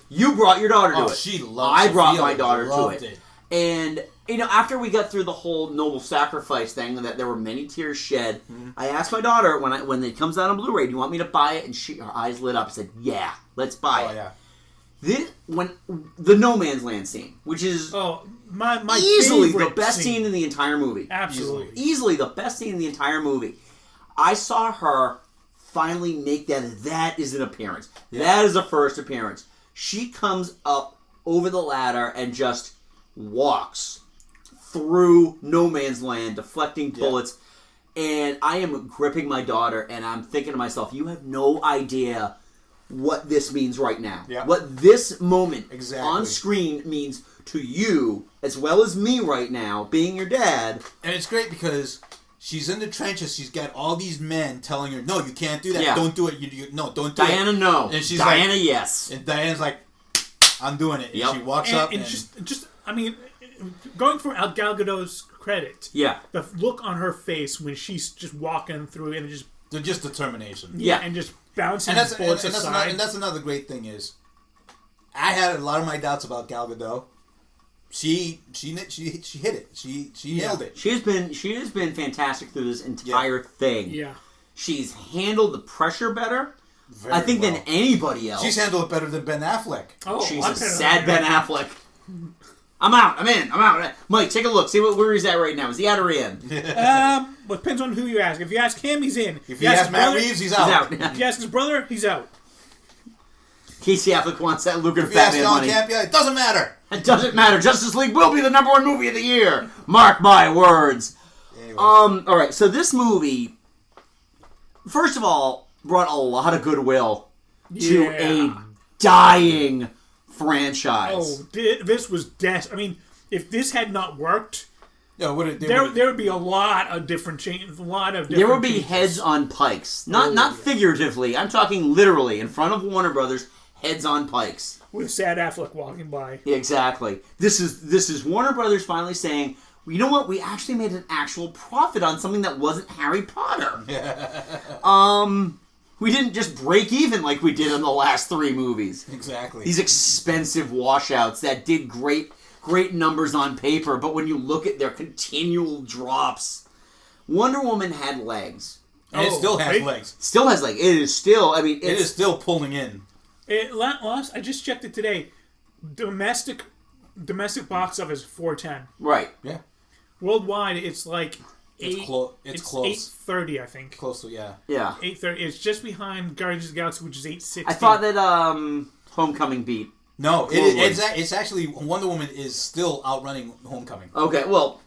You brought your daughter to it.
She loved
I brought
Sophia
my daughter to
loved
it. And, after we got through the whole noble sacrifice thing, that there were many tears shed, I asked my daughter, when it comes out on Blu-ray, do you want me to buy it? And her eyes lit up and said, yeah, let's buy it.
Yeah.
When the No Man's Land scene, which is
my
easily the best scene in the entire movie.
Absolutely.
Easily the best scene in the entire movie. I saw her finally make that is an appearance. Yeah. That is a first appearance. She comes up over the ladder and just walks through No Man's Land, deflecting bullets. And I am gripping my daughter, and I'm thinking to myself, you have no idea what this means right now.
Yeah.
What this moment on screen means to you, as well as me right now, being your dad.
And it's great because She's in the trenches. She's got all these men telling her, "No, you can't do that.
Yeah.
Don't do it. No, don't do it."
Diana, no.
And she's
Diana,
like,
yes.
And Diana's like, "I'm doing it." And
Yep.
she walks up and
just, I mean, going for Gal Gadot's credit,
yeah,
the look on her face when she's just walking through and
just determination,
and just bouncing
and
bullets aside.
and that's another great thing is, I had a lot of my doubts about Gal Gadot. She hit it. She nailed it.
She has been fantastic through this entire thing.
Yeah.
She's handled the pressure better, I think, than anybody else.
She's handled it better than Ben Affleck.
Oh,
she's a sad Ben Affleck. I'm out. I'm in. I'm out. Mike, take a look. See where he's at right now. Is he out or in?
Well, it depends on who you ask. If you ask him, he's in.
If you ask Matt Reeves, he's out.
If you ask his brother, he's out.
Casey Affleck wants that lucrative
If you ask
Batman
John
money.
Campia, it doesn't matter.
It doesn't matter. Justice League will be the #1 movie of the year. Mark my words.
Anyway.
All right. So this movie, first of all, brought a lot of goodwill to a dying franchise.
Oh, this was I mean, if this had not worked,
there would
be a lot of different changes.
There would be heads on pikes, not figuratively. I'm talking literally in front of Warner Brothers. Heads on pikes.
With Sad Affleck walking by.
Exactly. This is Warner Brothers finally saying, well, you know what? We actually made an actual profit on something that wasn't Harry Potter. We didn't just break even like we did in the last 3 movies.
Exactly.
These expensive washouts that did great numbers on paper, but when you look at their continual drops, Wonder Woman had legs.
And it still has legs.
Still has legs. It is still. I mean,
it is still pulling in.
I just checked it today. Domestic box office 410.
Right.
Yeah.
Worldwide, it's like
it's close.
830, I think.
Close to
830. It's just behind Guardians of the Galaxy, which is 860.
I thought that Homecoming beat.
No, it's actually Wonder Woman is still outrunning Homecoming.
Okay, well,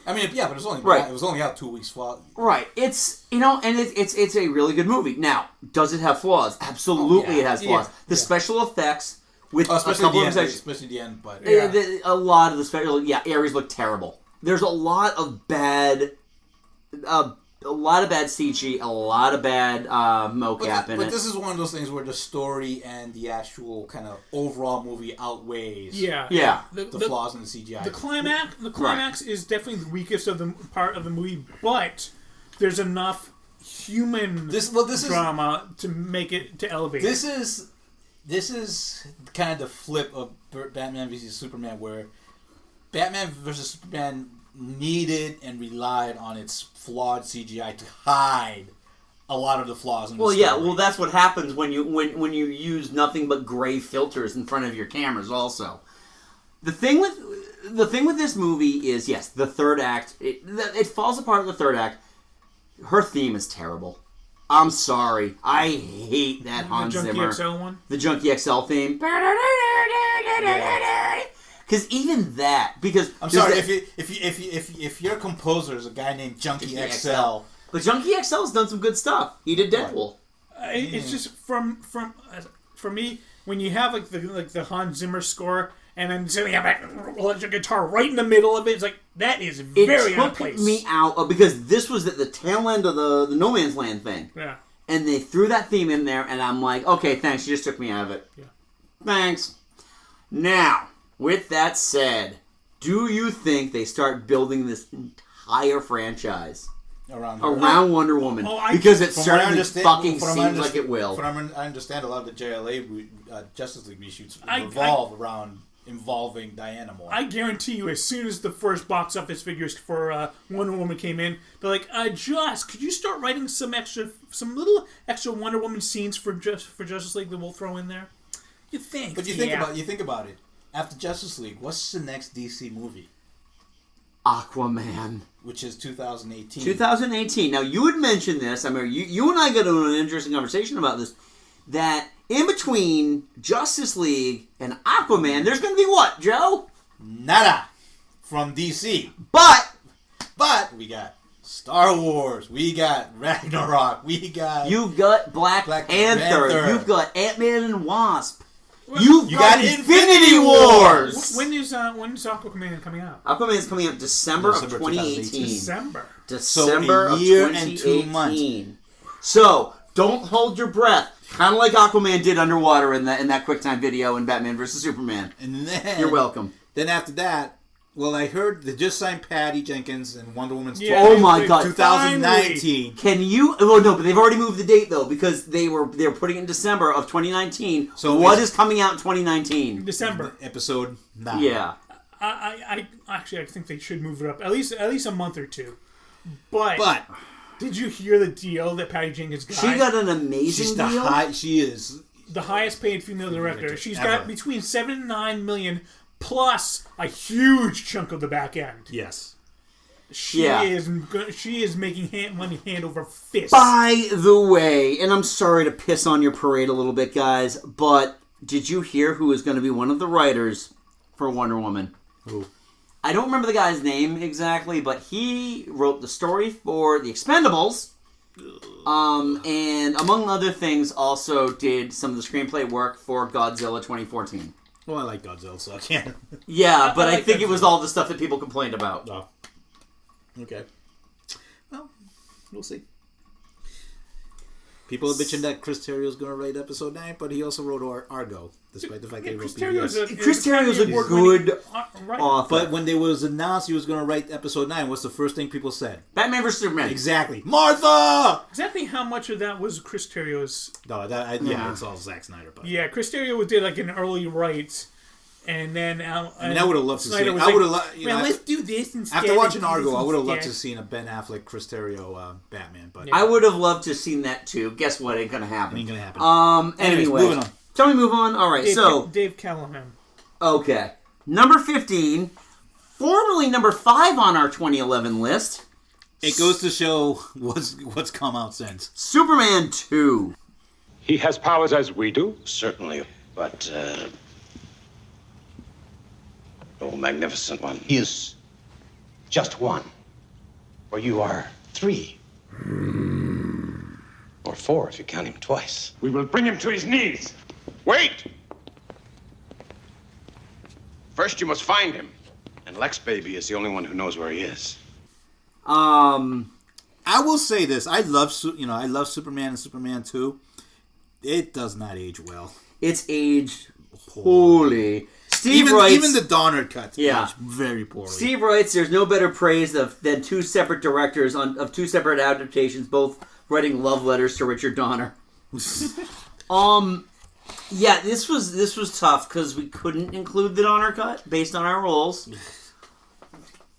I mean, yeah, but it was only out 2 weeks flaw.
Right. It's and it's a really good movie. Now, does it have flaws? Absolutely, it has flaws. The special effects with a couple of
especially the end, but
a lot of the special areas look terrible. There's a lot of bad CG, a lot of bad mocap in it.
But this is one of those things where the story and the actual kind of overall movie outweighs the flaws in the CGI.
The climax is definitely the weakest of the part of the movie, but there's enough human drama to make it to elevate.
This is kind of the flip of Batman vs Superman, where Batman vs Superman needed and relied on its flawed CGI to hide a lot of the flaws in the story.
Well, that's what happens when you use nothing but gray filters in front of your cameras. Also, the thing with this movie is, yes, the third act it falls apart in the third act. Her theme is terrible. I'm sorry, I hate that Hans Zimmer.
The Junkie XL one?
The Junkie XL theme. Because even that,
I'm sorry, if your composer is a guy named Junkie XL.
But Junkie XL has done some good stuff. He did Deadpool.
It's just for me, when you have like the Hans Zimmer score and then you have an electric guitar right in the middle of it, it's like that is very out of place.
It took me out because this was at the tail end of the No Man's Land thing.
Yeah.
And they threw that theme in there, and I'm like, okay, thanks. You just took me out of it.
Yeah.
Thanks. Now, with that said, do you think they start building this entire franchise around Wonder Woman? Because it certainly fucking seems like it will.
From I understand, a lot of the JLA Justice League reshoots revolve around involving Diana more.
I guarantee you, as soon as the first box office figures for Wonder Woman came in, they're like, Joss, could you start writing some little extra Wonder Woman scenes for Justice League that we'll throw in there? You think?
But you think about it. After Justice League, what's the next DC movie?
Aquaman.
Which is 2018.
2018. Now, you had mentioned this. I mean, you and I got into an interesting conversation about this. That in between Justice League and Aquaman, there's going to be what, Joe?
Nada. From DC.
But
we got Star Wars. We got Ragnarok.
You've got Black Panther. You've got Ant-Man and Wasp. You got Infinity Wars!
When is Aquaman coming out?
Aquaman is coming out December of 2018.
December.
December
so a year
of 2018.
and 2 months.
So don't hold your breath. Kind of like Aquaman did underwater in that QuickTime video in Batman vs Superman.
And then
you're welcome.
Then after that, well, I heard they just signed Patty Jenkins and Wonder Woman's
Oh my God!
2019.
Can you? Well, no, but they've already moved the date though because they were putting it in December of 2019. So what is coming out in 2019?
December.
Episode 9.
Yeah.
I think they should move it up at least a month or two. But did you hear the deal that Patty Jenkins got?
She got an amazing deal.
She is
the highest paid female director. She's got between $7 and $9 million plus a huge chunk of the back end.
Yes.
She is making money hand over fist.
By the way, and I'm sorry to piss on your parade a little bit, guys, but did you hear who is going to be one of the writers for Wonder Woman?
Who?
I don't remember the guy's name exactly, but he wrote the story for The Expendables, and among other things, also did some of the screenplay work for Godzilla 2014.
Well, I like Godzilla, so I can't.
Yeah, but I
like
think
Godzilla.
it was all the stuff that people complained about.
Oh. Okay. Well, we'll see. People are bitching that Chris Terrio's going to write episode 9, but he also wrote Argo, despite the fact that he wrote PBS.
Chris Terrio's a good author.
But when they was announced he was going to write episode 9, what's the first thing people said?
Batman vs. Superman.
Exactly. Martha!
Exactly how much of that was Chris Terrio's...
No, it's all Zack Snyder. But.
Yeah, Chris Terrio did like an early write, and then
I would have loved to see.
Snyder was
I would have.
let's do this instead.
After watching Argo, I would have loved to have seen a Ben Affleck, Chris Terrio Batman. But
I would have loved to have seen that too. Guess what? Ain't gonna happen.
Ain't gonna happen.
Anyway,
moving on.
Shall we move on? All right.
Dave Callahan.
Okay, number 15, formerly number 5 on our 2011 list.
It goes to show what's come out since.
Superman 2.
He has powers as we do.
Certainly, but oh, magnificent one. He is just one, where you are 3. Or 4 if you count him twice.
We will bring him to his knees. Wait!
First, you must find him. And Lex Baby is the only one who knows where he is.
I will say this: I love Superman and Superman 2. It does not age well.
It's aged poorly. Steve writes,
even the Donner cut aged very poorly.
Steve writes, "There's no better praise than 2 separate directors of 2 separate adaptations, both writing love letters to Richard Donner." Yeah, this was tough because we couldn't include the Donner cut based on our rules.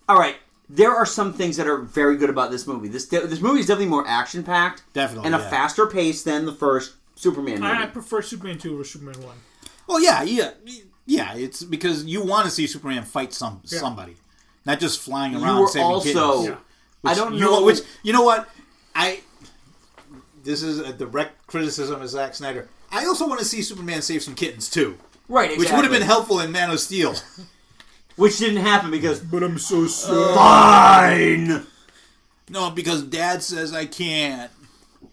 All right, there are some things that are very good about this movie. This movie is definitely more action packed, and a faster pace than the first Superman movie.
I prefer Superman 2 over Superman 1.
Well, yeah. It's because you want to see Superman fight somebody, not just flying around saving kittens. Yeah.
I don't know.
You know what? This is a direct criticism of Zack Snyder. I also want to see Superman save some kittens too.
Right, exactly.
Which would have been helpful in Man of Steel.
Which didn't happen because...
But I'm so sad.
Fine!
No, because Dad says I can't.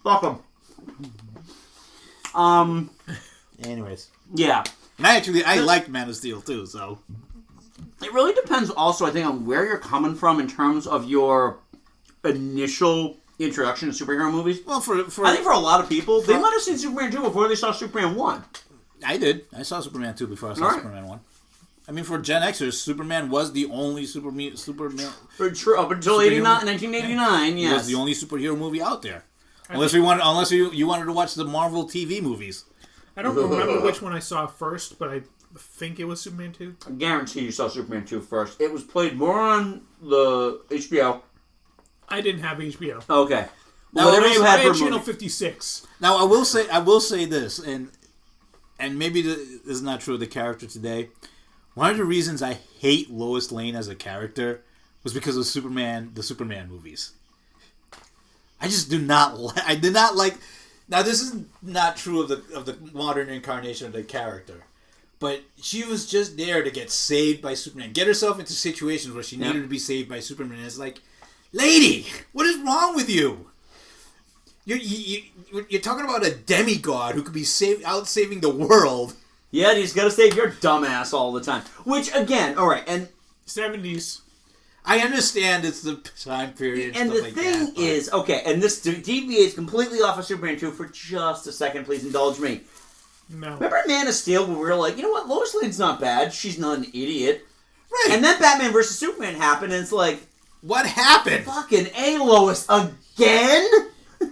Fuck him.
Anyways.
Yeah.
And I liked Man of Steel too, so...
It really depends also, I think, on where you're coming from in terms of your initial introduction to superhero movies.
Well,
I think for a lot of people, they might have seen Superman 2 before they saw Superman 1.
I did. I saw Superman 2 before I saw Superman 1. I mean, for Gen Xers, Superman was the only Superman.
True, up until 1989, yes.
It was the only superhero movie out there. Unless you wanted to watch the Marvel TV movies.
I don't remember which one I saw first, but I think it was Superman 2.
I guarantee you saw Superman 2 first. It was played more on the HBO.
I didn't have HBO.
Okay.
Now,
whatever you had for
Channel 56.
Now, I will say this, and maybe this is not true of the character today. One of the reasons I hate Lois Lane as a character was because of the Superman movies. I just do not like... I did not like... Now, this is not true of the modern incarnation of the character. But she was just there to get saved by Superman. Get herself into situations where she needed to be saved by Superman. And it's like, lady, what is wrong with you? You're talking about a demigod who could be saving the world.
Yeah, you just gotta save your dumbass all the time. Which, again, alright, and...
70s.
I understand it's the time period.
And the thing is, okay, and this deviates completely off of Superman 2 for just a second. Please indulge me.
No.
Remember in Man of Steel when we were like, you know what, Lois Lane's not bad. She's not an idiot. Right. And then Batman vs. Superman happened, and it's like...
What happened?
Fucking A, Lois, again?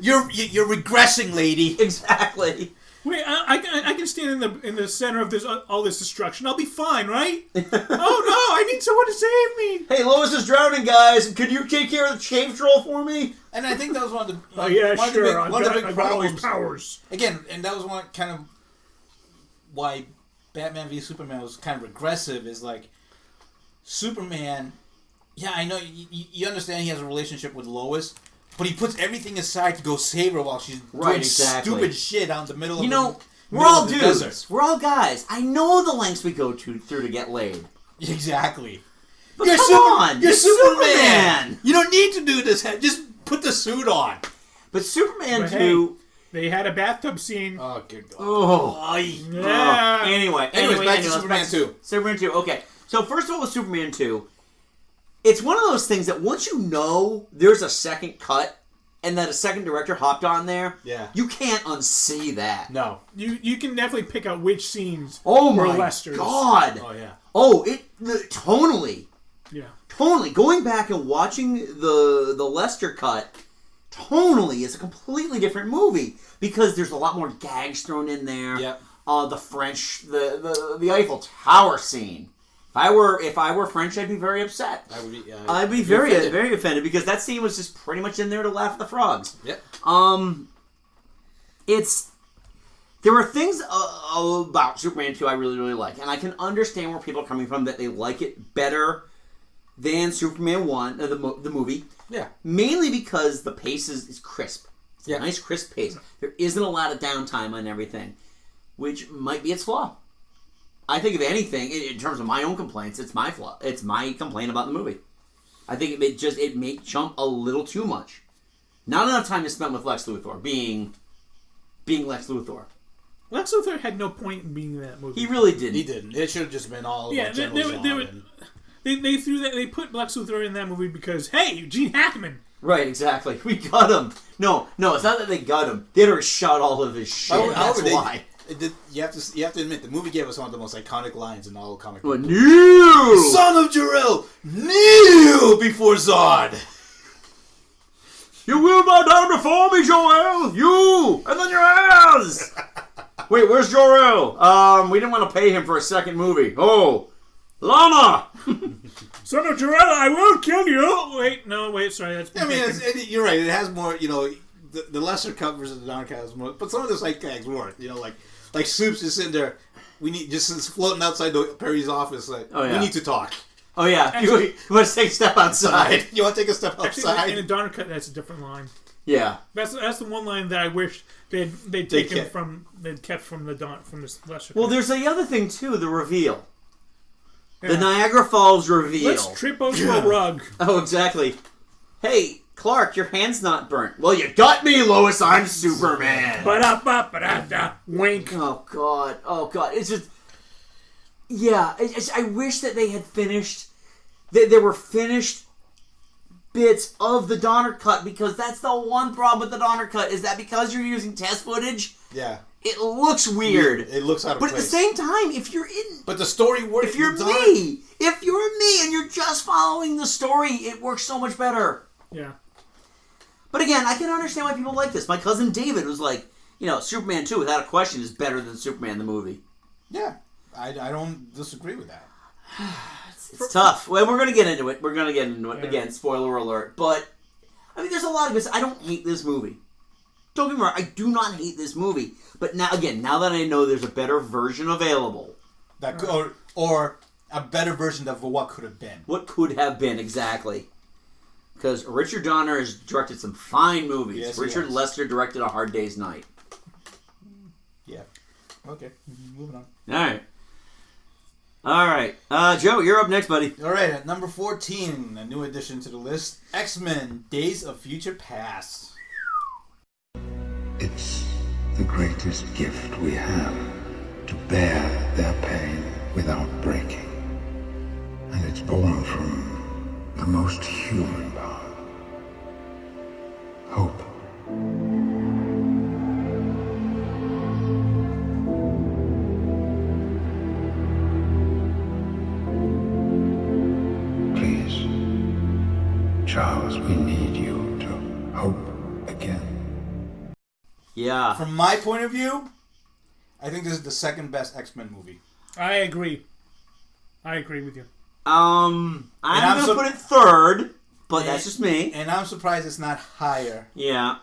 You're regressing, lady.
Exactly.
Wait, I can stand in the center of all this destruction. I'll be fine, right? Oh no, I need someone to save me.
Hey, Lois is drowning, guys. Could you take care of the shave troll for me?
And I think that was one of the
one
of the big
I got all
problems.
these powers.
Again, and that was one kind of why Batman v Superman was kind of regressive. Is like Superman. Yeah, I know you understand he has a relationship with Lois. But he puts everything aside to go save her while she's doing stupid shit out in the middle of the
we're all dudes.
Desert.
We're all guys. I know the lengths we go through to get laid.
Exactly.
But come on! You're Superman!
You don't need to do this. Just put the suit on.
But Superman 2...
Hey, they had a bathtub scene.
Oh, good God.
Oh.
Yeah.
Anyway,
back to Superman 2.
Superman 2, okay. So first of all with Superman 2... It's one of those things that once you know there's a second cut and that a second director hopped on there, you can't unsee that.
No.
You can definitely pick out which scenes
were
Lester's.
God.
Oh, yeah.
Oh, tonally.
Yeah.
Tonally. Going back and watching the Lester cut, tonally is a completely different movie because there's a lot more gags thrown in there.
Yep.
The French, the Eiffel Tower scene. If I were French, I'd be very upset. I'd be very offended because that scene was just pretty much in there to laugh at the frogs.
Yep.
There were things about Superman 2 I really, really like, and I can understand where people are coming from that they like it better than Superman 1, the movie.
Yeah.
Mainly because the pace is crisp. It's a nice, crisp pace. There isn't a lot of downtime on everything, which might be its flaw. I think if anything, in terms of my own complaints, it's my flaw. It's my complaint about the movie. I think it may chump a little too much. Not enough time is spent with Lex Luthor being Lex Luthor.
Lex Luthor had no point in being in that movie.
He really didn't.
He didn't. It should have just been all about
they threw that. They put Lex Luthor in that movie because hey, Gene Hackman.
Right, exactly. We got him. No, it's not that they got him. They had shot all of his shit. That's why.
You have to admit, the movie gave us one of the most iconic lines in all comic
book.
Kneel! Son of Jor-El, kneel before Zod!
You will bow down before me, Jor-El! You! And then your ass! Wait, where's Jor-El? We didn't want to pay him for a second movie. Oh! Lana!
Son of Jor-El, I will kill you! Wait, sorry, that's...
I mean, you're right, it has more, the lesser cut versus the Donner cut has more, but some of the side gags work, like Soup's just sitting there, just floating outside Perry's office, we need to talk.
Oh yeah, actually, you want to take a step outside.
You want to take a step outside?
Actually, in the Donner cut, that's a different line.
Yeah.
That's the one line that I wish they'd kept from the lesser cut.
Well, there's the other thing too, the reveal. Yeah. The Niagara Falls reveal.
Let's trip over a rug.
Oh, exactly. Hey, Clark, your hand's not burnt. Well, you got me, Lois. I'm Superman.
Ba-da-ba-ba-da-da. Wink.
Oh, God. It's just... Yeah, I wish that they had finished... There were finished bits of the Donner cut, because that's the one problem with the Donner cut, is that because you're using test footage...
Yeah.
It looks weird.
It looks out of place.
But at the same time, if you're in...
But the story works.
If you're me and you're just following the story, it works so much better.
Yeah.
But again, I can understand why people like this. My cousin David was like, Superman 2, without a question, is better than Superman the movie.
Yeah. I don't disagree with that.
It's tough. Well, we're going to get into it. Again, spoiler alert. But, I mean, there's a lot of this. I don't hate this movie. Don't get me wrong, I do not hate this movie. But now that I know there's a better version available.
Or a better version of what could have been.
What could have been, exactly. Because Richard Donner has directed some fine movies.
Yes,
Richard Lester directed A Hard Day's Night.
Yeah. Okay, moving on.
All right. Joe, you're up next, buddy.
All right, at number 14, a new addition to the list, X-Men Days of Future Past.
It's the greatest gift we have, to bear their pain without breaking. And it's born from the most human power. Hope. Please, Charles, we need you to hope again.
Yeah.
From my point of view, I think this is the second best X-Men movie.
I agree. I agree with you.
I'm going to put it third, but that's just me.
And I'm surprised it's not higher.
Yeah.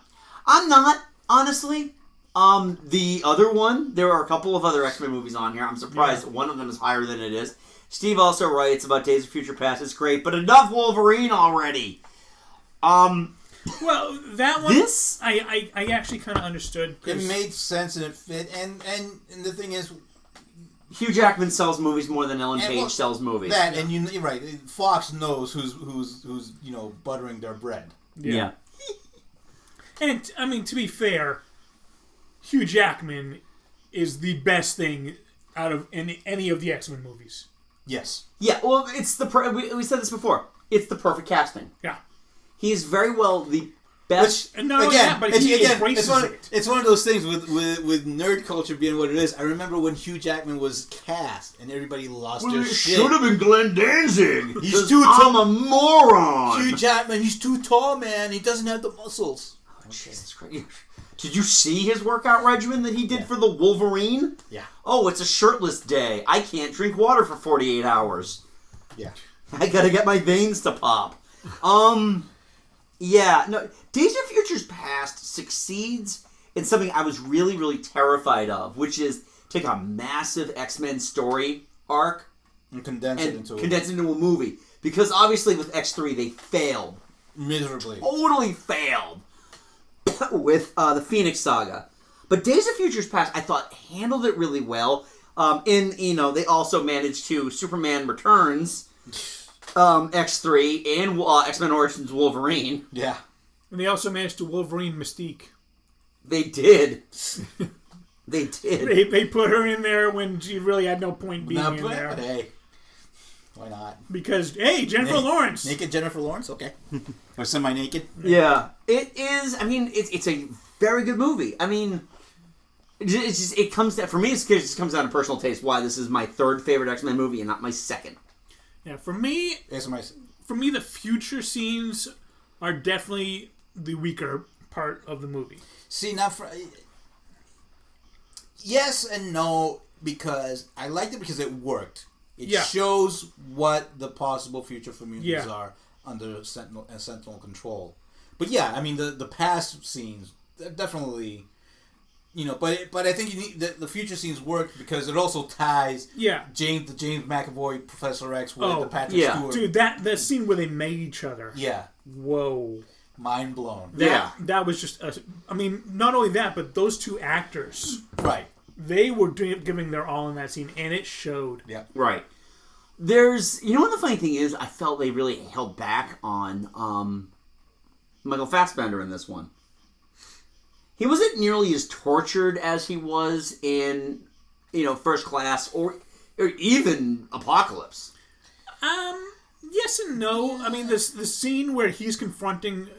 I'm not, honestly. The other one, there are a couple of other X-Men movies on here. I'm surprised one of them is higher than it is. Steve also writes about Days of Future Past. It's great, but enough Wolverine already.
Well, that one,
this?
I actually kind of understood.
It made sense and it fit. And the thing is,
Hugh Jackman sells movies more than Ellen Page sells movies.
That, and you're right. Fox knows who's buttering their bread.
Yeah.
And, I mean, to be fair, Hugh Jackman is the best thing out of any of the X-Men movies.
Yes.
Yeah, well, it's we said this before. It's the perfect casting.
Yeah.
He's very well the best.
It's
one of those things with nerd culture being what it is. I remember when Hugh Jackman was cast and everybody lost their shit.
Should have been Glenn Danzig.
He's too tall.
I'm a moron.
Hugh Jackman, he's too tall, man. He doesn't have the muscles.
Oh, Jesus Christ. Did you see his workout regimen that he did for the Wolverine?
Yeah.
Oh, it's a shirtless day. I can't drink water for 48 hours.
Yeah.
I gotta get my veins to pop. Yeah, no. Days of Futures Past succeeds in something I was really, really terrified of, which is take a massive X-Men story arc
and condense it into
a movie. Because obviously with X3 they failed.
Miserably.
Totally failed with the Phoenix Saga. But Days of Futures Past, I thought, handled it really well. They also managed to Superman Returns, X3, and X-Men Origins Wolverine.
Yeah.
And they also managed to Wolverine Mystique.
They did. They did.
They put her in there when she really had no point being in there.
But hey, why not?
Because, hey, Jennifer Lawrence.
Naked Jennifer Lawrence? Okay. Or semi-naked?
Yeah. It is, I mean, it's a very good movie. I mean, it comes down, for me, it just comes down to personal taste why this is my third favorite X-Men movie and not my second.
Yeah, for me, the future scenes are definitely the weaker part of the movie.
See, now, yes and no, because I liked it because it worked. It shows what the possible future for mutants are under Sentinel control. But yeah, I mean, the past scenes, definitely... but I think you need the future scenes work because it also ties James McAvoy, Professor X with the Patrick Stewart.
Dude, that scene where they made each other.
Yeah.
Whoa.
Mind blown.
That was just I mean, not only that, but those two actors.
Right.
They were giving their all in that scene, and it showed.
Yeah.
Right. There's, what the funny thing is, I felt they really held back on Michael Fassbender in this one. He wasn't nearly as tortured as he was in, First Class or even Apocalypse.
Yes and no. I mean, the scene where he's confronting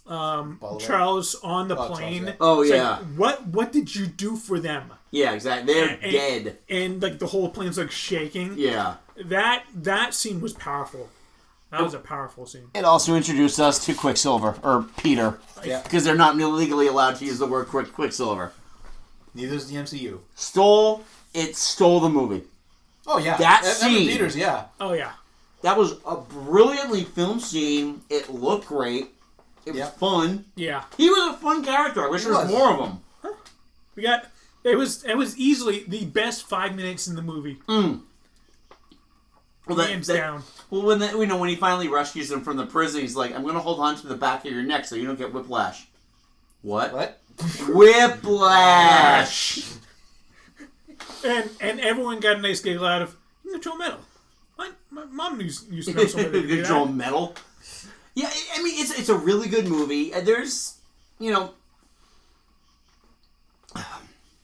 Charles on the plane.
Oh, yeah.
Like, what did you do for them?
Yeah, exactly. They're dead.
And like the whole plane's like shaking.
Yeah.
That scene was powerful. That was a powerful scene.
It also introduced us to Quicksilver, or Peter.
Yeah.
Because they're not legally allowed to use the word Quicksilver.
Neither is the MCU.
Stole the movie.
Oh, yeah.
That scene.
Peters, yeah.
Oh, yeah.
That was a brilliantly filmed scene. It looked great. It was fun.
Yeah.
He was a fun character. I wish there was more of him.
Huh. It was easily the best 5 minutes in the movie.
Well,
hands down.
Well, when he finally rescues him from the prison, he's like, "I'm going to hold on to the back of your neck so you don't get whiplash." What? Whiplash.
And everyone got a nice giggle out of, "You control metal." My mom used to know somebody to do
control
that.
metal. Yeah, I mean, it's a really good movie. There's,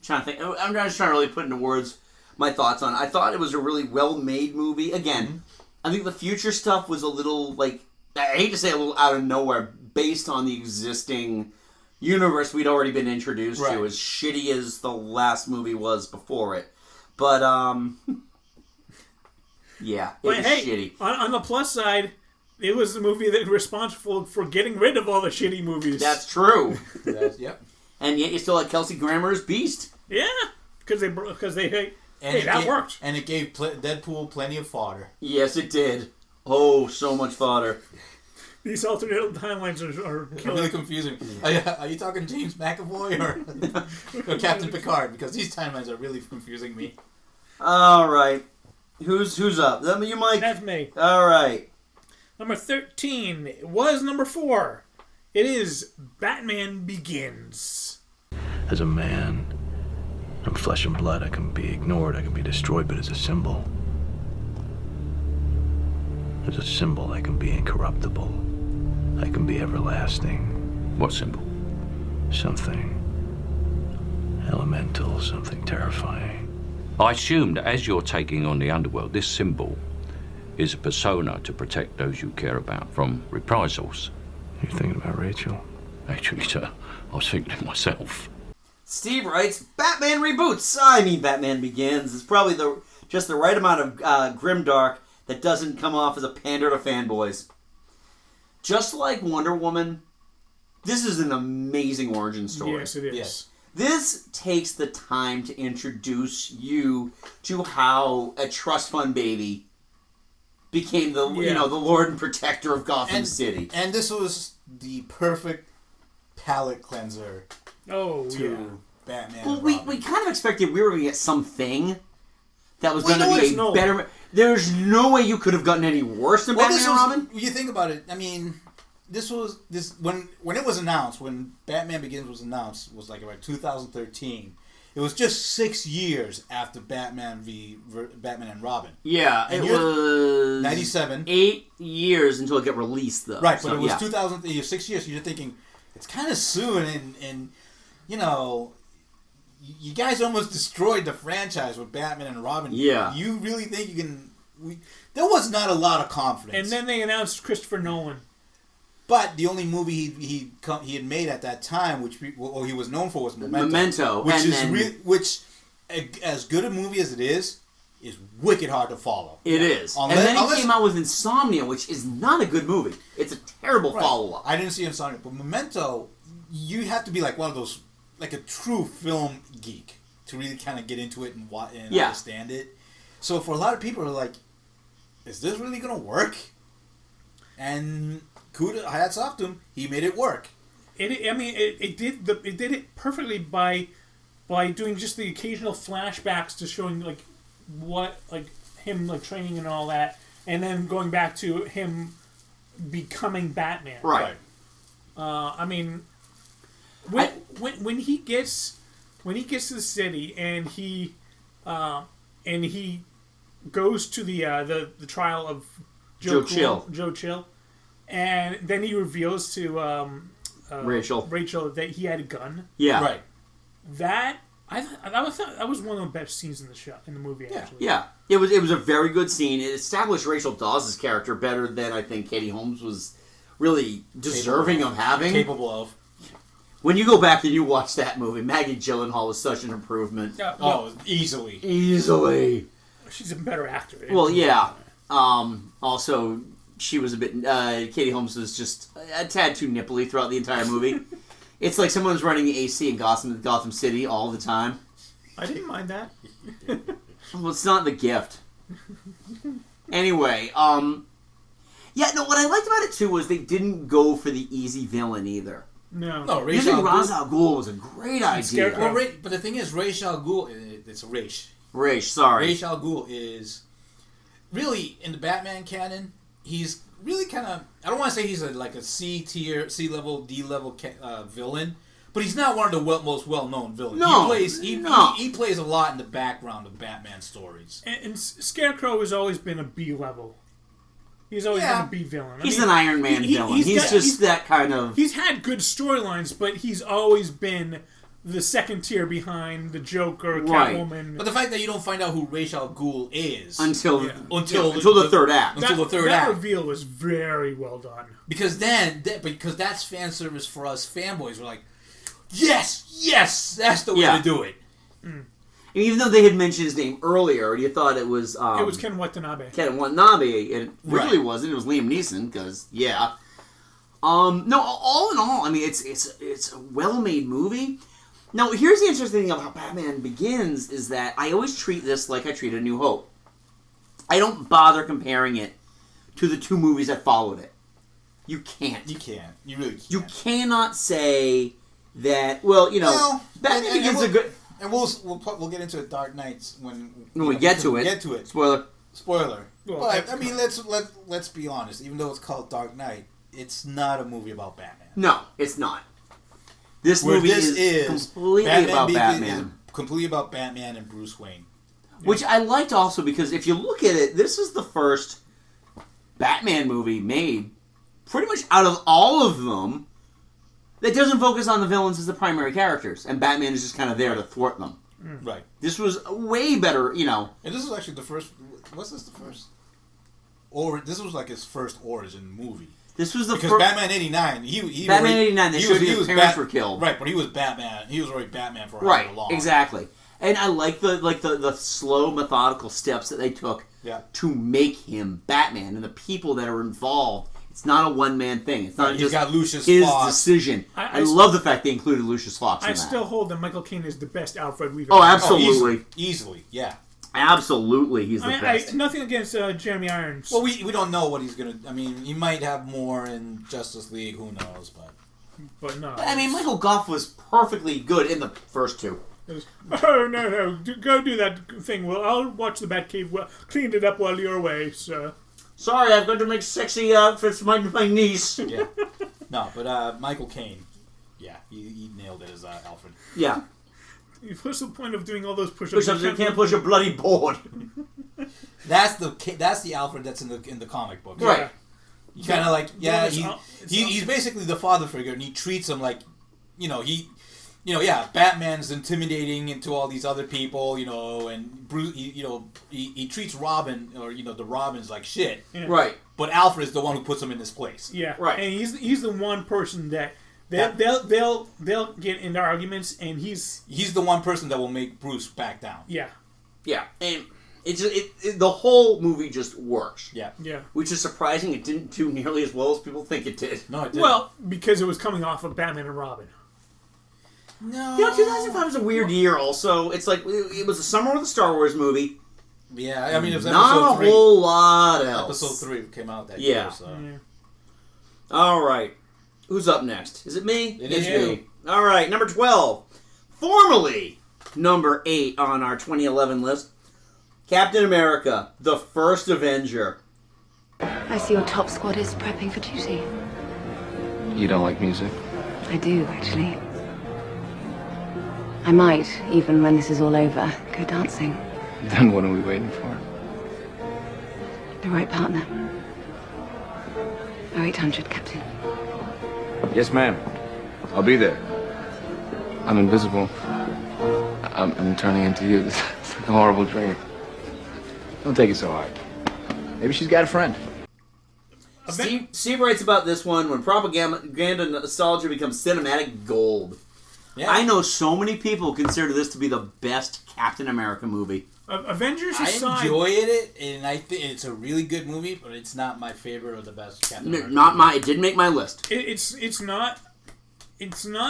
trying to think. I'm just trying to really put into words my thoughts on it. I thought it was a really well-made movie. Again, I think the future stuff was a little, like, I hate to say a little out of nowhere, based on the existing universe we'd already been introduced to, as shitty as the last movie was before it. But, yeah, it was shitty.
On the plus side, it was the movie that was responsible for getting rid of all the shitty movies.
That's true.
Yep.
And yet you still had Kelsey Grammer's Beast.
Yeah, because they that worked.
And it gave Deadpool plenty of fodder.
Yes, it did. Oh, so much fodder.
These alternate timelines are
really confusing. Are you talking James McAvoy or Captain Picard? Because these timelines are really confusing me.
All right. Who's up? That you, Mike?
That's me.
All right.
Number 13 was number 4. It is Batman Begins.
As a man, I'm flesh and blood. I can be ignored, I can be destroyed, but as a symbol, I can be incorruptible. I can be everlasting.
What symbol?
Something elemental, something terrifying.
I assume that as you're taking on the underworld, this symbol is a persona to protect those you care about from reprisals.
You're thinking about Rachel?
Actually, sir, I was thinking of myself.
Steve writes, Batman reboots. I mean, Batman Begins. It's probably just the right amount of grimdark that doesn't come off as a pander to fanboys. Just like Wonder Woman, this is an amazing origin story.
Yes, it is.
Yes.
This takes the time to introduce you to how a trust fund baby became the the Lord and Protector of Gotham City.
And this was the perfect palate cleanser to Batman.
Well, we kind of expected we were going to get something that was going to be a better. There's no way you could have gotten any worse than Batman and Robin.
You think about it. I mean, when it was announced, when Batman Begins was announced, was like around 2013. It was just 6 years after Batman and Robin.
Yeah, it was
97.
8 years until it got released, though.
Right, but it was 2000. 6 years. So you're thinking it's kind of soon, and you know, you guys almost destroyed the franchise with Batman and Robin.
Yeah,
you really think you can? There was not a lot of confidence.
And then they announced Christopher Nolan.
But the only movie he had made at that time, which he was known for, was Memento. Which as good a movie as it is wicked hard to follow.
It is. And then he came out with Insomnia, which is not a good movie. It's a terrible follow-up.
I didn't see Insomnia, but Memento, you have to be like one of those, like a true film geek to really kind of get into it and understand it. So for a lot of people, are like, is this really going to work? And hats off to him. He made it work.
It did it perfectly by doing just the occasional flashbacks to showing like what him training and all that, and then going back to him becoming Batman.
Right.
When he gets to the city and he goes to the trial of Joe Chill. And then he reveals to Rachel that he had a gun.
Yeah, right.
That was one of the best scenes in the movie. Actually,
yeah. It was a very good scene. It established Rachel Dawes' character better than I think Katie Holmes was really deserving of having.
Capable of.
When you go back and you watch that movie, Maggie Gyllenhaal was such an improvement.
Easily.
She's a better actor.
Well, yeah. Also, she was a bit... Katie Holmes was just a tad too nipply throughout the entire movie. It's like someone's running the AC in Gotham City all the time.
I didn't mind that.
Well, it's not The Gift. Anyway, what I liked about it, too, was they didn't go for the easy villain, either.
No,
using Ra's al Ghul was a great idea.
Well, but the thing is, Ra's al Ghul... It's Ra's. Ra's al Ghul is... Really, in the Batman canon... He's really kind of... I don't want to say he's like a C-tier, C-level, D-level villain, but he's not one of the most well-known villains.
No,
he plays a lot in the background of Batman stories.
And Scarecrow has always been a B-level. He's always been a B villain.
He's an Iron Man villain. He's that kind of...
He's had good storylines, but he's always been the second tier behind the Joker,
Right.
Catwoman.
But the fact that you don't find out who Ra's al Ghul is
until
the
third act.
Until the third
that
act.
reveal was very well done.
Because because that's fan service for us fanboys. We're like, yes, that's the way to do it.
And even though they had mentioned his name earlier, you thought it was
Ken Watanabe.
Ken Watanabe, and it really wasn't. It was Liam Neeson, because no, all in all, I mean, it's a well-made movie. Now, here's the interesting thing about how Batman Begins is that I always treat this like I treat A New Hope. I don't bother comparing it to the two movies that followed it. You can't.
You can't. You really can't.
You cannot say that. Well, Batman Begins a good.
And we'll get into Dark Knights when
we get to it.
Get to it.
Spoiler.
Well, but I mean, let's be honest. Even though it's called Dark Knight, it's not a movie about Batman.
No, it's not. This movie is completely about Batman.
Completely about Batman and Bruce Wayne.
Which I liked also because if you look at it, this is the first Batman movie made pretty much out of all of them that doesn't focus on the villains as the primary characters. And Batman is just kind of there to thwart them.
Right.
This was way better,
And this was actually the first... Was this the first? Or this was like his first origin movie.
This was the
because
first...
Batman '89.
Batman '89. They showed his parents were killed.
Right, but he was Batman. He was already Batman for
right.
long.
Exactly. And I like the slow, methodical steps that they took to make him Batman, and the people that are involved. It's not a one-man thing. It's not just
got Lucius
his
Fox.
decision. I love the fact they included Lucius Fox in
I
that.
still hold that Michael Caine is the best Alfred we've
Oh,
ever
absolutely.
Easily, yeah.
Absolutely, he's the best.
Nothing against Jeremy Irons.
Well, we don't know what he's going to... I mean, he might have more in Justice League. Who knows,
But no.
I mean, Michael Gough was perfectly good in the first two.
Oh, no. Go do that thing. Well, I'll watch the Batcave. Well, cleaned it up while you're away, sir.
Sorry, I've got to make sexy outfits for my niece.
Yeah. No, but Michael Caine, he nailed it as Alfred.
Yeah.
What's the point of doing all those push-ups?
Push-ups, you can't push a bloody board.
That's the Alfred that's in the comic book.
Right.
You kind of like, he's basically the father figure, and he treats him like, Batman's intimidating into all these other people, and Bruce, he treats Robin, or, the Robins like shit.
Yeah.
Right.
But Alfred's the one who puts him in his place.
Yeah.
Right.
And he's the one person that they'll get into arguments, and he's
the one person that will make Bruce back down.
Yeah.
Yeah. And the whole movie just works.
Yeah.
Yeah.
Which is surprising. It didn't do nearly as well as people think it did.
No, it didn't.
Well, because it was coming off of Batman and Robin.
No.
2005 was a weird year also. It's like, it was the summer of the Star Wars movie.
Yeah, I mean, it was
not
episode 3.
A whole lot else.
Episode 3 came out that year, so...
Yeah.
All right. Who's up next? Is it me?
It is
me. All right, number 12. Formerly number 8 on our 2011 list. Captain America, the First Avenger.
I see your top squad is prepping for duty.
You don't like music?
I do, actually. I might, even when this is all over, go dancing.
Then what are we waiting for?
The right partner. 0800, Captain.
Yes, ma'am. I'll be there. I'm invisible. I'm turning into you. It's like a horrible dream. Don't take it so hard. Maybe she's got a friend.
Steve writes about this one when propaganda nostalgia becomes cinematic gold. Yeah. I know so many people consider this to be the best Captain America movie.
Avengers aside,
I enjoyed it, and I think it's a really good movie, but it's not my favorite or the best Captain America movie.
It didn't make my list.
It's not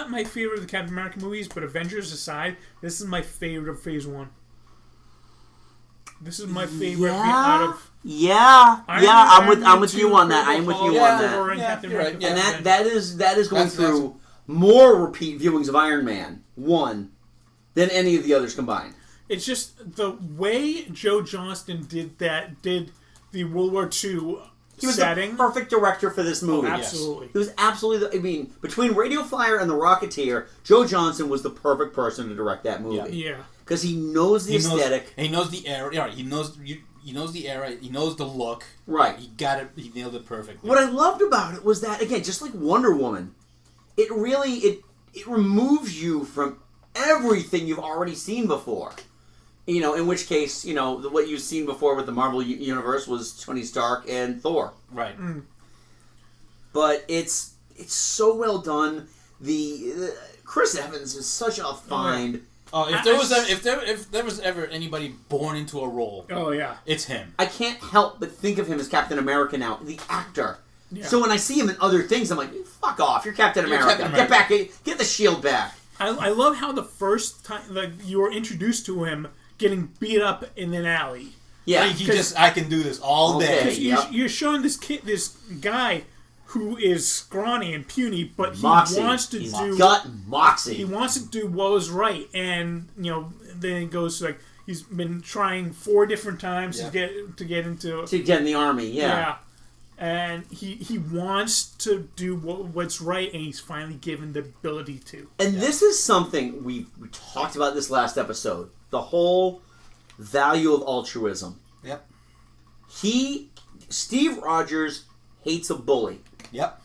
my favorite of the Captain America movies, but Avengers aside, this is my favorite of Phase 1. This is my favorite out of...
I'm with you on that. I'm with you on that. And that is going through more repeat viewings of Iron Man 1 than any of the others combined.
It's just the way Joe Johnston did the World War II
he was
setting.
The perfect director for this movie.
Oh, absolutely.
Yes. He was absolutely... between Radio Flyer and The Rocketeer, Joe Johnston was the perfect person to direct that movie.
Yeah.
Because he knows the aesthetic.
He knows the era. Yeah, he knows the era. He knows the look.
Right.
He got it. He nailed it perfectly.
What I loved about it was that, again, just like Wonder Woman, it really... It removes you from everything you've already seen before. You know, in which case, you know, what you've seen before with the Marvel Universe was Tony Stark and Thor.
Right.
But it's so well done. The Chris Evans is such a find.
If there was ever anybody born into a role, it's him.
I can't help but think of him as Captain America now, the actor.
Yeah.
So when I see him in other things, I'm like, fuck off! You're Captain America. Get back! Get the shield back.
I love how the first time you were introduced to him getting beat up in an alley.
Yeah,
I can do this all day.
You're showing this guy who is scrawny and puny, but he
Moxie.
wants to
He's
do
got moxie.
He wants to do what was right, and then it goes like he's been trying 4 different times to get in
the army. Yeah.
And he wants to do what's right, and he's finally given the ability to.
And this is something we talked about this last episode. The whole value of altruism.
Yep.
Steve Rogers hates a bully.
Yep.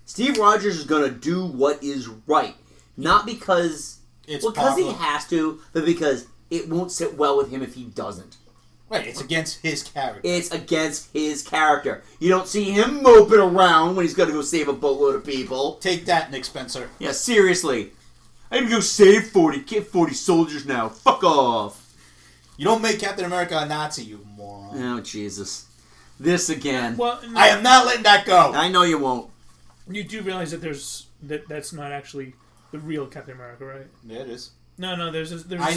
Steve Rogers is going to do what is right. Not because he has to, but because it won't sit well with him if he doesn't.
Right, it's against his character.
It's against his character. You don't see him moping around when he's going to go save a boatload of people.
Take that, Nick Spencer.
Yeah, seriously. I'm going to go save 40 soldiers now. Fuck off.
You don't make Captain America a Nazi, you moron.
Oh, Jesus. This again.
Well,
I am not letting that go.
I know you won't.
You do realize that that's not actually the real Captain America, right?
Yeah, it is.
No. There's
I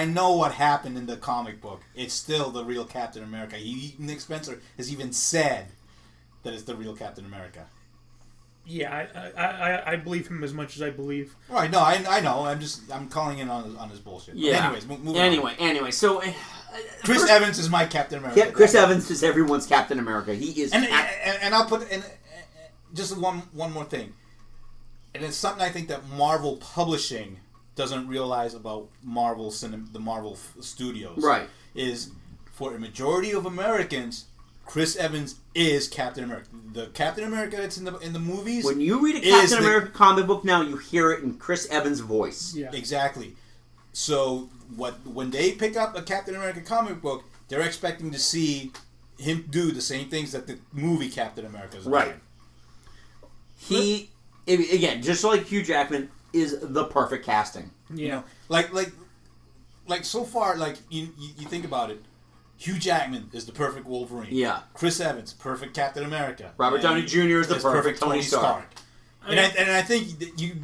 know what happened in the comic book. It's still the real Captain America. Nick Spencer has even said that it's the real Captain America.
Yeah, I believe him as much as I believe.
Right? No, I know. I'm calling in on his bullshit.
Yeah.
Anyways, moving on.
Anyway. So
Chris Evans is my Captain America.
Yeah, Chris Evans is everyone's Captain America. He is.
And I'll put in just one more thing, and it's something I think that Marvel Publishing doesn't realize about the Marvel Studios.
Right.
Is for a majority of Americans, Chris Evans is Captain America. The Captain America that's in the movies.
When you read a Captain America comic book now, you hear it in Chris Evans' voice.
Yeah.
Exactly. So when they pick up a Captain America comic book, they're expecting to see him do the same things that the movie Captain America is doing.
He, again, just like Hugh Jackman, is the perfect casting.
Yeah. Like so far, like you think about it, Hugh Jackman is the perfect Wolverine.
Yeah.
Chris Evans, perfect Captain America.
Robert Downey Jr. is the perfect Tony Stark.
And I think that you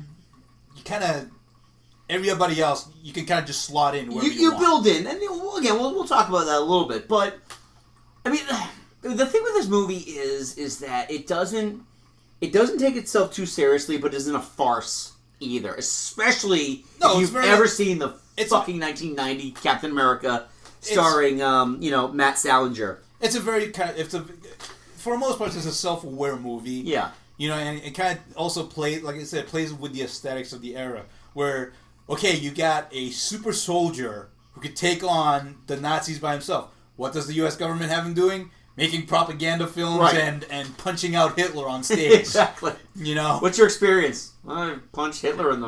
kind of everybody else you can kind of just slot in wherever you want.
build in, and again we'll talk about that a little bit. But I mean, the thing with this movie is that it doesn't take itself too seriously, but isn't a farce either. Especially if you've ever seen the fucking 1990 Captain America starring Matt Salinger.
It's a very for the most part it's a self-aware movie.
Yeah.
And it kind of also plays, like I said, plays with the aesthetics of the era. Where, okay, you got a super soldier who could take on the Nazis by himself. What does the U.S. government have him doing? Making propaganda films and punching out Hitler on stage.
Exactly. What's your experience? I punched Hitler in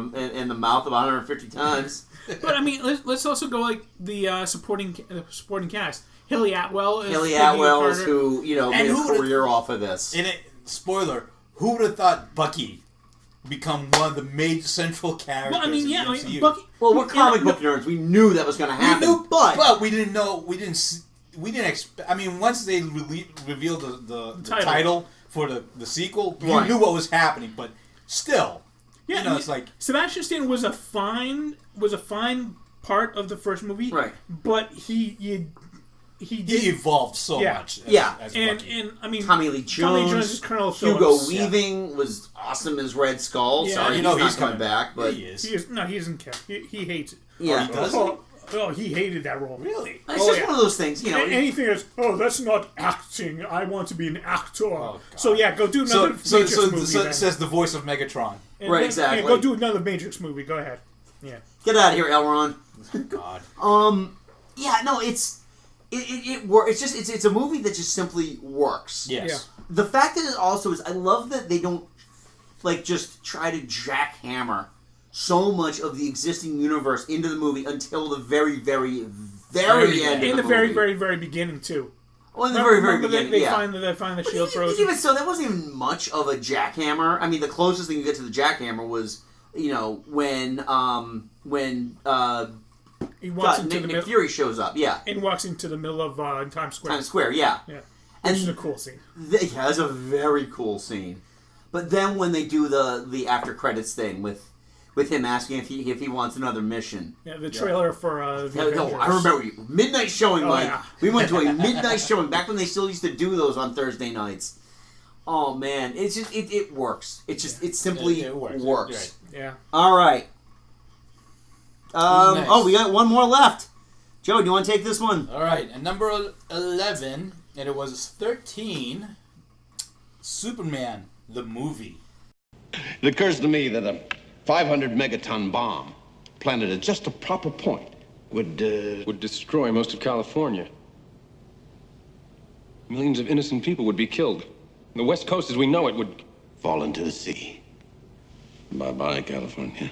the mouth about 150 times.
But I mean, let's also go like the supporting cast. Haley Atwell is
who made a career off of this.
Spoiler: who would have thought Bucky become one of the major central characters?
Well, I mean,
in the MCU?
Bucky.
Well, we're comic book nerds. We knew that was going to happen,
but we didn't know. We didn't expect. I mean, once they revealed the title for the sequel, you knew what was happening. But still, it's like
Sebastian Stan was a fine part of the first movie,
right?
But he
evolved so much. As
and I mean,
Tommy Lee Jones
is Colonel
Hugo
Phillips.
Weaving was awesome as Red Skull.
Yeah.
Sorry, he's coming back, but
he doesn't care. He hates it.
Yeah,
he doesn't.
Oh, he hated that role.
Really?
It's just one of those things,
Anything is, that's not acting. I want to be an actor. So go do another Matrix movie.
So says the voice of Megatron.
Exactly.
Go do another Matrix movie. Go ahead. Yeah.
Get out of here, Elron.
God.
It works. It's a movie that just simply works.
Yes.
Yeah.
The fact that it also is, I love that they don't just try to jackhammer so much of the existing universe into the movie until the very, very, very end of the movie.
In the very, very, very beginning, too.
Well, in the very, very beginning,
they find the shield frozen.
Even so, that wasn't even much of a jackhammer. I mean, the closest thing you get to the jackhammer was, when
he walks into
Nick Fury shows up, yeah.
And walks into the middle of Times Square.
Times Square, yeah.
Which is a cool scene.
That's a very cool scene. But then when they do the after credits thing with him asking if he wants another mission.
Yeah, the trailer for
No, I remember midnight showing, Mike.
Yeah.
We went to a midnight showing back when they still used to do those on Thursday nights. Oh man, it's just it works. It simply works.
Right. Yeah.
All right. We got one more left. Joe, do you want to take this one?
All right, and number 11, and it was 13. Superman the movie.
It occurs to me that a 500 megaton bomb planted at just a proper point would
destroy most of California. Millions of innocent people would be killed. The West Coast, as we know it, would
fall into the sea. Bye-bye, California.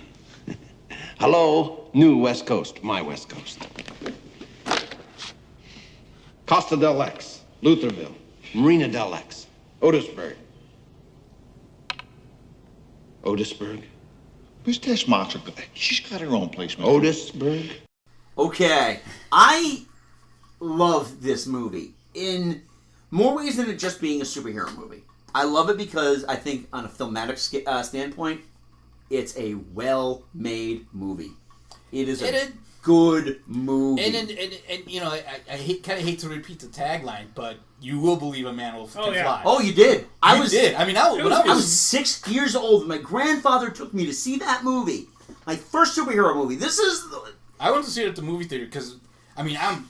Hello, new West Coast, my West Coast. Costa del X, Lutherville, Marina del X, Otisburg. Otisburg?
Where's this monster? She's got her own place, man.
Otisburg?
Okay. I love this movie in more ways than it just being a superhero movie. I love it because I think on a filmatic standpoint, it's a well-made movie. It is a good movie.
And I kind of hate to repeat the tagline, but you will believe a man will fly.
Oh, you did. I
did. I mean, I
was 6 years old. My grandfather took me to see that movie. My first superhero movie.
I went to see it at the movie theater because, I mean, I'm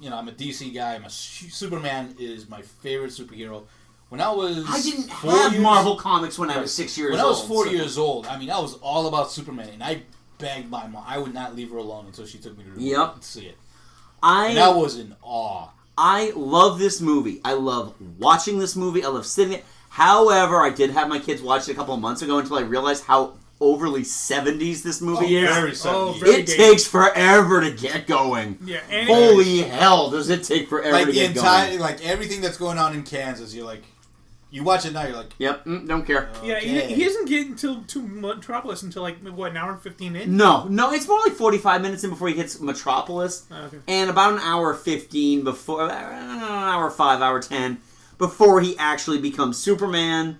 a DC guy. Superman is my favorite superhero. When I
didn't have Marvel comics when I was 6 years old.
When I was 4 years old, I mean, I was all about Superman, and I begged my mom. I would not leave her alone until she took me to the movie to see it. And I was in awe.
I love this movie. I love watching this movie. I love sitting there. However, I did have my kids watch it a couple of months ago until I realized how overly 70s this movie is.
Very 70s.
It takes forever to get going.
Yeah,
holy hell, does it take forever to get going.
Like everything that's going on in Kansas, you're like, you watch it now, you're like,
yep, don't care.
Yeah, he doesn't get to Metropolis until like an hour and 15 in.
No, it's more like 45 minutes in before he hits Metropolis, and about an hour 15 before, hour 5, hour 10 before he actually becomes Superman.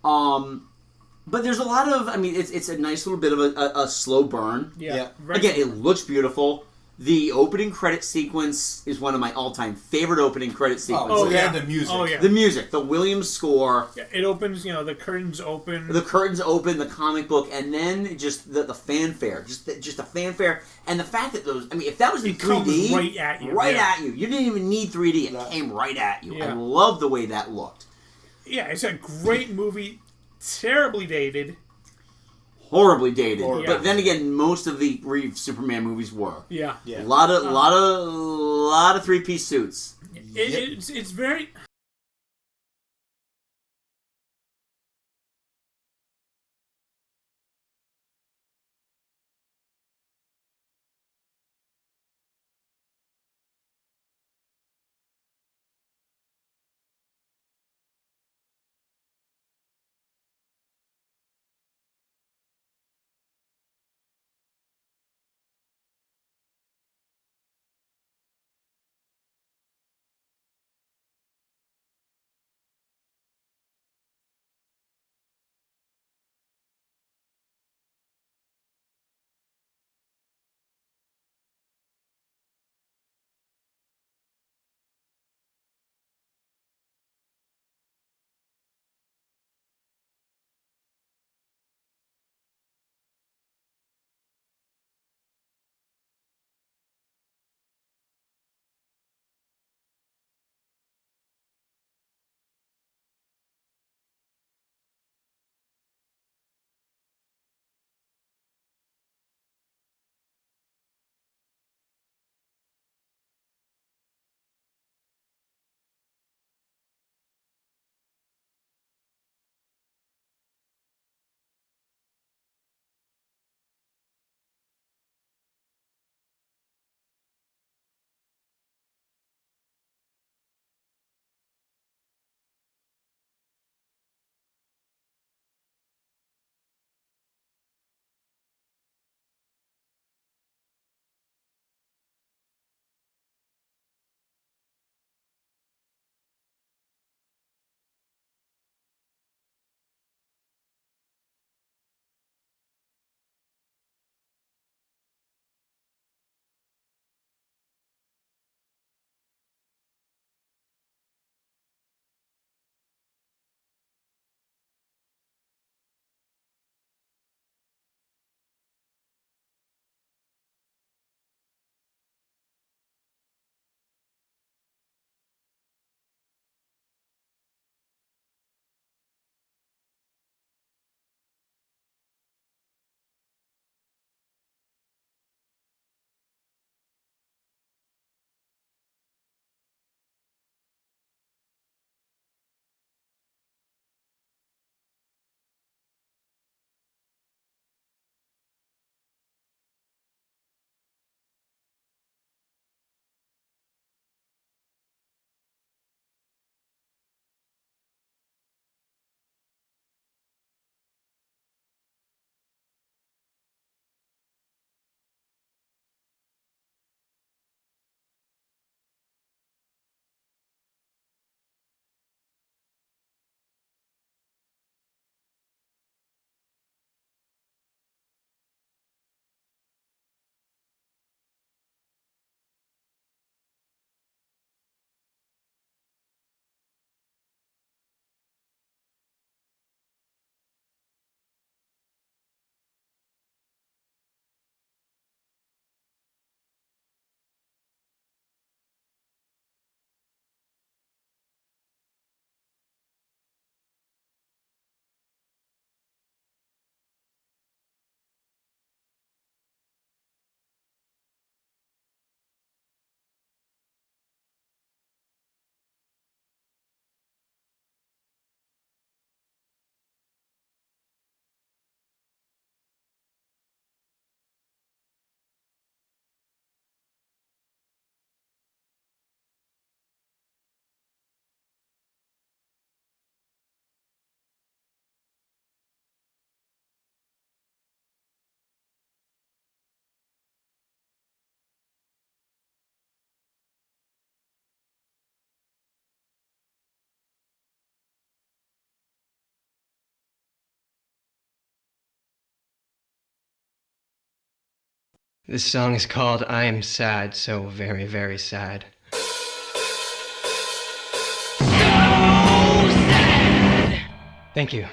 But there's a lot of, I mean, it's a nice little bit of a slow burn.
Yeah.
Again, it looks beautiful. The opening credit sequence is one of my all-time favorite opening credit sequences.
And the music.
Oh, yeah.
The music, the Williams score.
Yeah, it opens, the curtains open.
The curtains open, the comic book, and then just the fanfare. Just the fanfare. And the fact that those, I mean, if that was in 3D.
Right at you.
Right at you. You didn't even need 3D. It came right at you. I love the way that looked.
Yeah, it's a great movie. Terribly dated.
Horribly dated. But then again, most of the Superman movies were.
Yeah.
A lot of three-piece suits.
It's very...
This song is called I Am Sad, so very, very sad. Thank you.